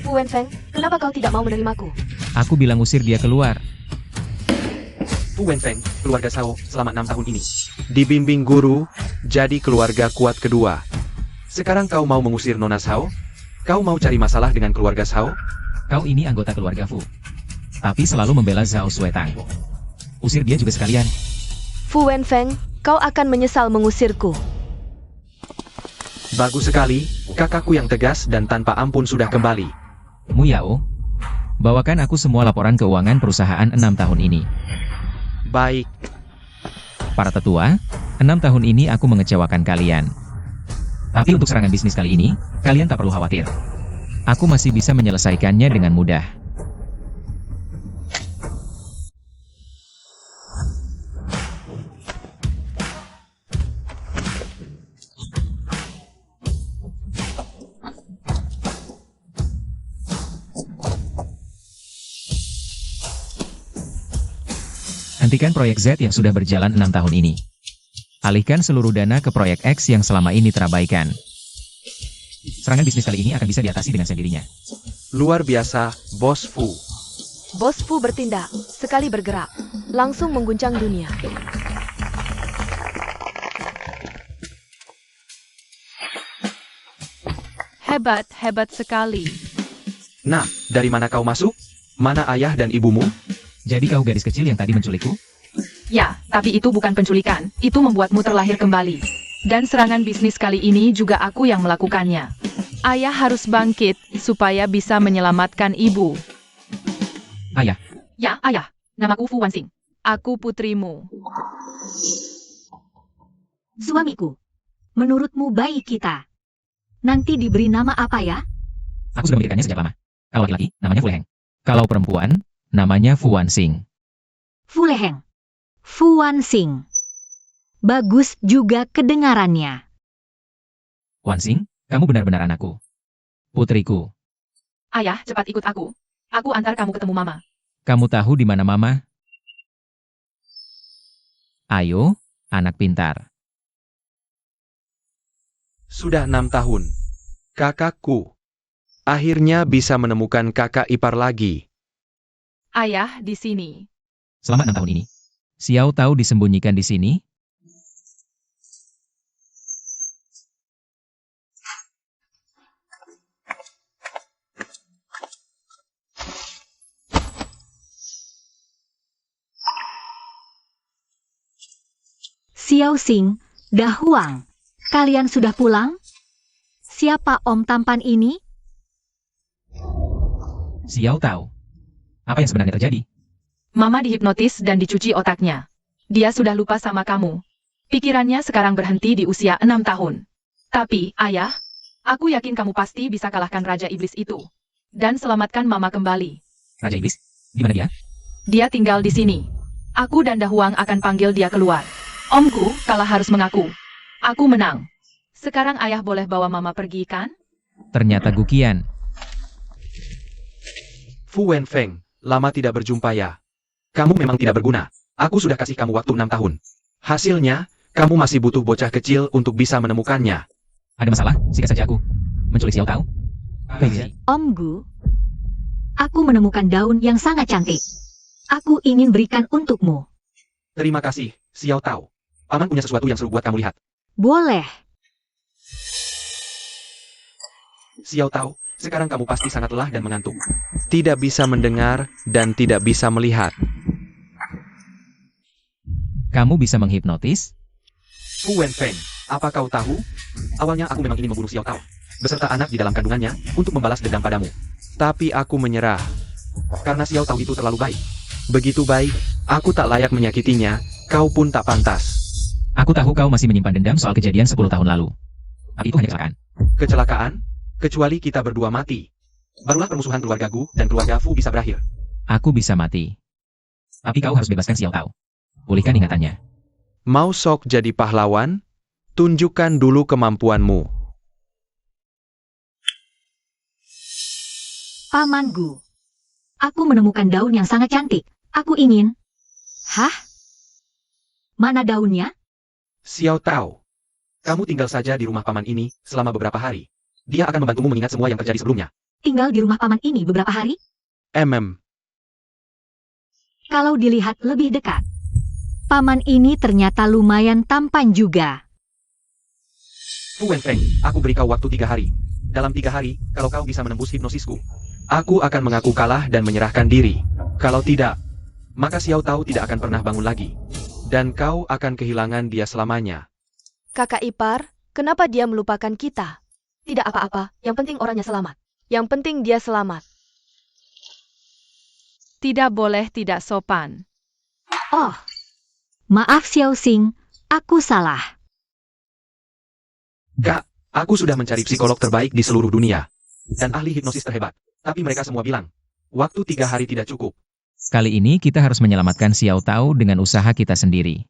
Fu Wenfeng, kenapa kau tidak mau menerimaku? Aku bilang usir dia keluar. Fu Wenfeng, keluarga Zhao, selama 6 tahun ini. Dibimbing guru, jadi keluarga kuat kedua. Sekarang kau mau mengusir Nona Zhao? Kau mau cari masalah dengan keluarga Zhao? Kau ini anggota keluarga Fu. Tapi selalu membela Zhao Suetang. Usir dia juga sekalian. Fu Wenfeng, kau akan menyesal mengusirku. Bagus sekali, kakakku yang tegas dan tanpa ampun sudah kembali. Mu Yao, bawakan aku semua laporan keuangan perusahaan 6 tahun ini. Baik, Para tetua, 6 tahun ini aku mengecewakan kalian. Tapi untuk serangan bisnis kali ini, kalian tak perlu khawatir. Aku masih bisa menyelesaikannya dengan mudah. Hentikan proyek Z yang sudah berjalan 6 tahun ini. Alihkan seluruh dana ke proyek X yang selama ini terabaikan. Serangan bisnis kali ini akan bisa diatasi dengan sendirinya. luar biasa, Bos Fu. Bos Fu bertindak, sekali bergerak, langsung mengguncang dunia. Hebat, hebat sekali. Nah, dari mana kau masuk? Mana ayah dan ibumu? Jadi kau gadis kecil yang tadi menculikku? Ya, tapi itu bukan penculikan, itu membuatmu terlahir kembali. Dan serangan bisnis kali ini juga aku yang melakukannya. Ayah harus bangkit, supaya bisa menyelamatkan ibu. Ayah, Ya, ayah. Namaku Fu Wanxing. Aku putrimu. Suamiku, menurutmu bayi kita nanti diberi nama apa ya? aku sudah memikirkannya sejak lama. Kalau laki-laki, namanya Fu Leheng. Kalau perempuan, namanya Fu Wanxing. Fu Leheng. Fu Wanxing. Bagus juga kedengarannya. Wanxing, kamu benar-benar anakku. Putriku. Ayah, cepat ikut aku. Aku antar kamu ketemu mama. Kamu tahu di mana mama? Ayo, anak pintar. Sudah 6 tahun. Kakakku. Akhirnya bisa menemukan kakak ipar lagi. Ayah, di sini. Selama 6 tahun ini, Xiao Tao disembunyikan di sini. Xiao Xing, Dahuang, kalian sudah pulang? Siapa om tampan ini? Xiao Tao. Apa yang sebenarnya terjadi? Mama dihipnotis dan dicuci otaknya. Dia sudah lupa sama kamu. Pikirannya sekarang berhenti di usia 6 tahun. Tapi, ayah, aku yakin kamu pasti bisa kalahkan Raja Iblis itu. Dan selamatkan mama kembali. Raja Iblis? Di mana dia? Dia tinggal di sini. Aku dan Dahuang akan panggil dia keluar. Omku kalah harus mengaku. Aku menang. Sekarang ayah boleh bawa mama pergi kan? Ternyata Guqian. Fu Wenfeng, lama tidak berjumpa ya. Kamu memang tidak berguna. Aku sudah kasih kamu waktu 6 tahun. Hasilnya, kamu masih butuh bocah kecil untuk bisa menemukannya. Ada masalah? Sikat saja aku. Menculik Xiao Tao? Fengzi. Om Gu, aku menemukan daun yang sangat cantik. Aku ingin berikan untukmu. Terima kasih, Xiao Tao. Paman punya sesuatu yang seru buat kamu lihat. Boleh. Xiao Tao, sekarang kamu pasti sangat lelah dan mengantuk. Tidak bisa mendengar dan tidak bisa melihat. Kamu bisa menghipnotis? Fu Wenfeng, apa kau tahu? Awalnya aku memang ingin membunuh Xiao Tao, beserta anak di dalam kandungannya, untuk membalas dendam padamu. Tapi aku menyerah. Karena Xiao Tao itu terlalu baik. Begitu baik, aku tak layak menyakitinya, kau pun tak pantas. Aku tahu kau masih menyimpan dendam soal kejadian 10 tahun lalu. Tapi itu hanya kecelakaan. Kecelakaan? Kecuali kita berdua mati. Barulah permusuhan keluarga Gu dan keluarga Fu bisa berakhir. Aku bisa mati. Tapi kau harus bebaskan Xiao Tao. Pulihkan ingatannya. Mau sok jadi pahlawan? Tunjukkan dulu kemampuanmu. Paman Gu, aku menemukan daun yang sangat cantik. Aku ingin... Hah? Mana daunnya? Xiao Tao. Kamu tinggal saja di rumah paman ini selama beberapa hari. Dia akan membantumu mengingat semua yang terjadi sebelumnya. Tinggal di rumah paman ini beberapa hari? Kalau dilihat lebih dekat, paman ini ternyata lumayan tampan juga. Fu Wenfeng, aku beri kau waktu 3 hari. Dalam 3 hari, kalau kau bisa menembus hipnosisku, aku akan mengaku kalah dan menyerahkan diri. Kalau tidak, maka Xiao Tao tidak akan pernah bangun lagi. Dan kau akan kehilangan dia selamanya. Kakak ipar, kenapa dia melupakan kita? Tidak apa-apa, yang penting orangnya selamat. Yang penting dia selamat. Tidak boleh tidak sopan. Oh, maaf Xiao Xing, aku salah. Kak, aku sudah mencari psikolog terbaik di seluruh dunia. Dan ahli hipnosis terhebat. Tapi mereka semua bilang, waktu 3 hari tidak cukup. Kali ini kita harus menyelamatkan Xiao Tao dengan usaha kita sendiri.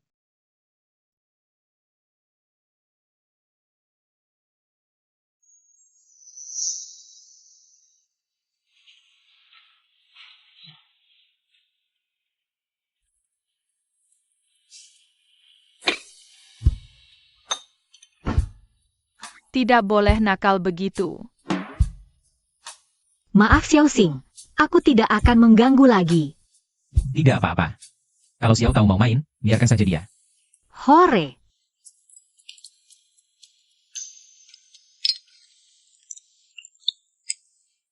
Tidak boleh nakal begitu. Maaf Xiao Xing, aku tidak akan mengganggu lagi. Tidak apa-apa. Kalau Xiao Tao mau main, biarkan saja dia. Hore.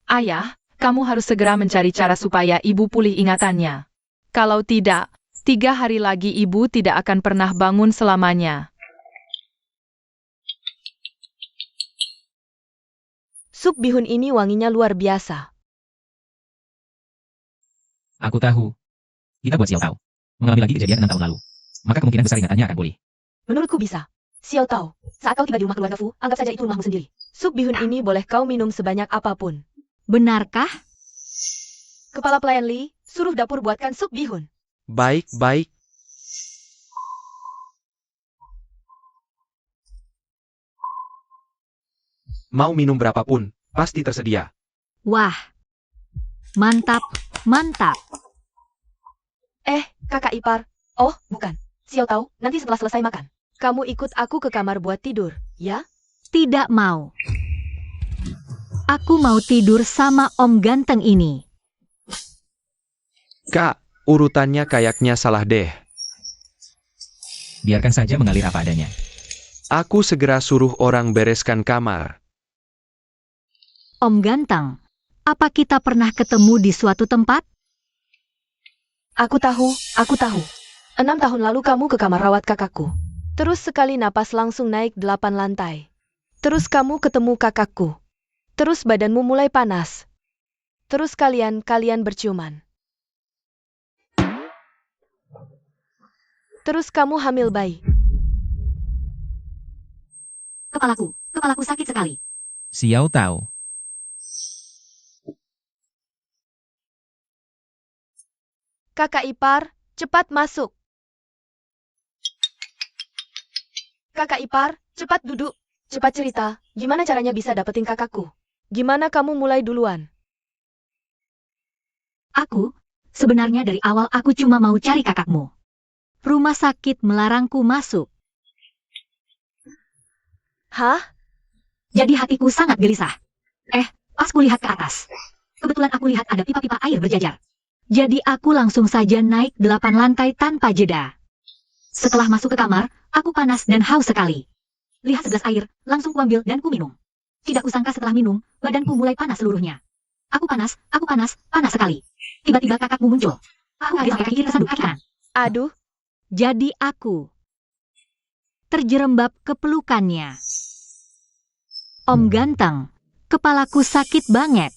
Ayah, kamu harus segera mencari cara supaya ibu pulih ingatannya. Kalau tidak, 3 hari lagi ibu tidak akan pernah bangun selamanya. Sup bihun ini wanginya luar biasa. Aku tahu. Kita buat Xiao Tao. Mengalami lagi kejadian 6 tahun lalu. Maka kemungkinan besar ingatannya akan pulih. Menurutku bisa. Xiao Tao, saat kau tiba di rumah keluarga Fu, anggap saja itu rumahmu sendiri. Sup bihun ini boleh kau minum sebanyak apapun. Benarkah? Kepala pelayan Li, suruh dapur buatkan sup bihun. Baik. Mau minum berapapun, pasti tersedia. Wah. Mantap, mantap. Kakak ipar. Oh, bukan. Xiao Tao, nanti setelah selesai makan, kamu ikut aku ke kamar buat tidur, ya? Tidak mau. Aku mau tidur sama Om ganteng ini. Kak, urutannya kayaknya salah deh. Biarkan saja mengalir apa adanya. Aku segera suruh orang bereskan kamar. Om ganteng, apa kita pernah ketemu di suatu tempat? Aku tahu. 6 tahun lalu kamu ke kamar rawat kakakku. Terus sekali napas langsung naik 8 lantai. Terus kamu ketemu kakakku. Terus badanmu mulai panas. Terus kalian berciuman. Terus kamu hamil bayi. Kepalaku sakit sekali. Xiao Tao. Kakak ipar, cepat masuk. Kakak ipar, cepat duduk. Cepat cerita, gimana caranya bisa dapetin kakakku? Gimana kamu mulai duluan? Sebenarnya dari awal aku cuma mau cari kakakmu. Rumah sakit melarangku masuk. Hah? Jadi hatiku sangat gelisah. Pas kulihat ke atas. Kebetulan aku lihat ada pipa-pipa air berjajar. Jadi aku langsung saja naik 8 lantai tanpa jeda. Setelah masuk ke kamar, aku panas dan haus sekali. Lihat segelas air, langsung kuambil dan kuminum. Tidak kusangka setelah minum, badanku mulai panas seluruhnya. Aku panas sekali. Tiba-tiba kakakmu muncul. Aku kaget sampai kaki kiri tersandung kaki kanan. Aduh, Jadi aku terjerembab ke pelukannya. Om ganteng, kepalaku sakit banget.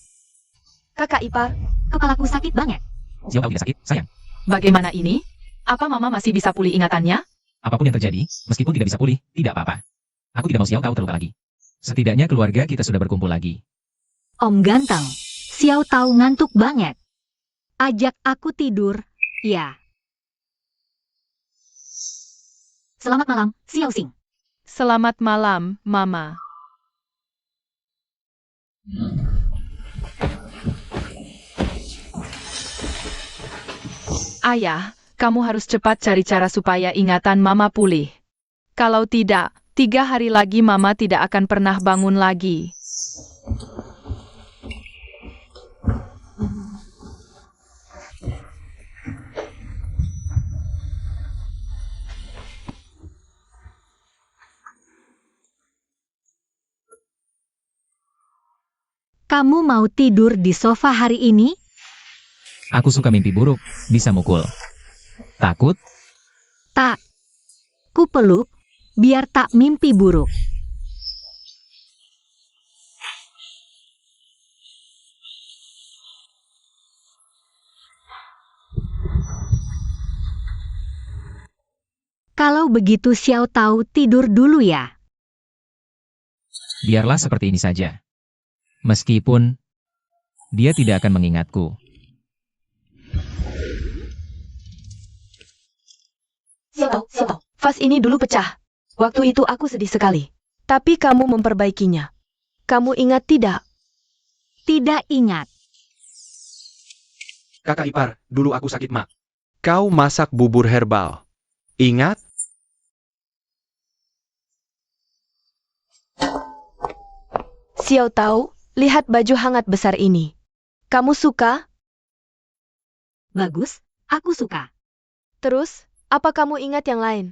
kakak ipar. Kepalaku sakit banget. Xiao Tao tidak sakit, sayang. Bagaimana ini? Apa mama masih bisa pulih ingatannya? Apapun yang terjadi, meskipun tidak bisa pulih, tidak apa-apa. Aku tidak mau Xiao Tao terluka lagi. Setidaknya keluarga kita sudah berkumpul lagi. Om ganteng, Xiao Tao ngantuk banget. Ajak aku tidur, ya. Selamat malam, Xiao Xing. Selamat malam, Mama. Ayah, kamu harus cepat cari cara supaya ingatan Mama pulih. Kalau tidak, 3 hari lagi Mama tidak akan pernah bangun lagi. Kamu mau tidur di sofa hari ini? Aku suka mimpi buruk, bisa mukul. Takut? Tak. Ku peluk, biar tak mimpi buruk. Kalau begitu Xiao Tao tidur dulu ya. Biarlah seperti ini saja. Meskipun dia tidak akan mengingatku. Xiao Tao, vas ini dulu pecah. Waktu itu aku sedih sekali. Tapi kamu memperbaikinya. Kamu ingat tidak? Tidak ingat. Kakak ipar, dulu aku sakit mak. Kau masak bubur herbal. Ingat? Xiao Tao, lihat baju hangat besar ini. Kamu suka? Bagus, aku suka. Terus, apa kamu ingat yang lain?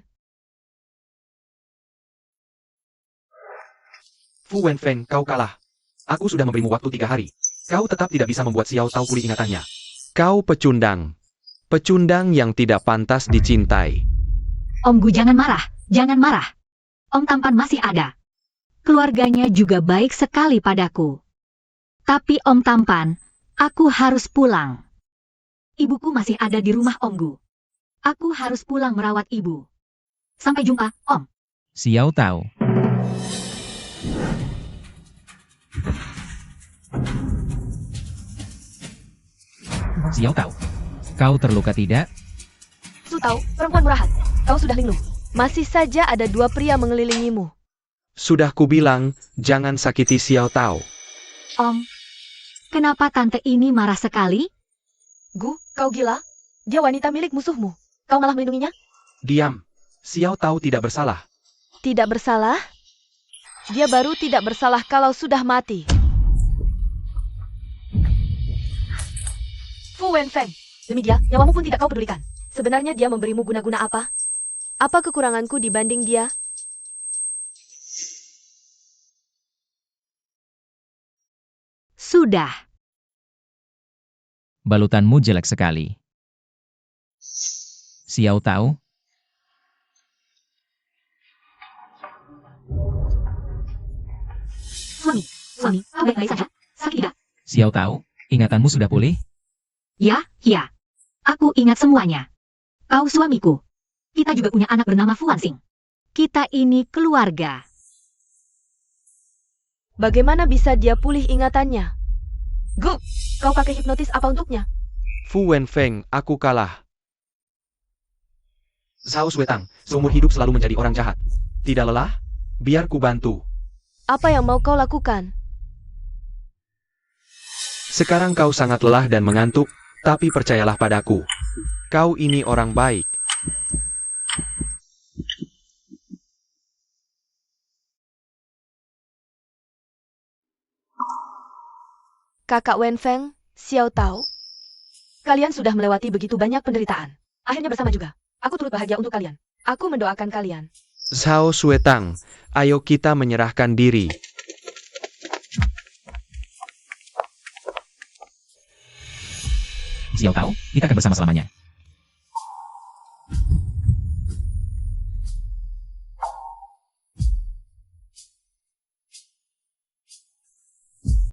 Fu Wenfeng, kau kalah. Aku sudah memberimu waktu 3 hari. Kau tetap tidak bisa membuat Xiao Tao pulih ingatannya. Kau pecundang. Pecundang yang tidak pantas dicintai. Om Gu jangan marah, jangan marah. Om Tampan masih ada. Keluarganya juga baik sekali padaku. Tapi Om Tampan, aku harus pulang. Ibuku masih ada di rumah Om Gu. Aku harus pulang merawat ibu. Sampai jumpa, Om. Xiao Tao. Xiao Tao. Kau terluka tidak? Su Tao, perempuan murahan. Kau sudah linglung. Masih saja ada 2 pria mengelilingimu. Sudah kubilang, jangan sakiti Xiao Tao. Om, kenapa tante ini marah sekali? Gu, kau gila? Dia wanita milik musuhmu. Kau malah melindunginya? Diam. Xiao Tao tidak bersalah. Tidak bersalah? Dia baru tidak bersalah kalau sudah mati. Fu Wenfeng, demi dia, nyawamu pun tidak kau pedulikan. Sebenarnya dia memberimu guna-guna apa? Apa kekuranganku dibanding dia? Sudah. Balutanmu jelek sekali. Xiao Tao. Suami, kau baik-baik saja? Sakit tidak? Xiao Tao, ingatanmu sudah pulih? Ya. Aku ingat semuanya. Kau suamiku. Kita juga punya anak bernama Fu Wanxing. Kita ini keluarga. Bagaimana bisa dia pulih ingatannya? Gu, kau pakai hipnotis apa untuknya? Fu Wenfeng, aku kalah. Zhao Suetang, seumur hidup selalu menjadi orang jahat. Tidak lelah? Biar ku bantu. Apa yang mau kau lakukan? Sekarang kau sangat lelah dan mengantuk, tapi percayalah padaku. Kau ini orang baik. Kakak Wenfeng, Xiao Tao. Kalian sudah melewati begitu banyak penderitaan. Akhirnya bersama juga. Aku turut bahagia untuk kalian. Aku mendoakan kalian. Zhao Suetang, ayo kita menyerahkan diri. Xiao Tao, kita akan bersama selamanya.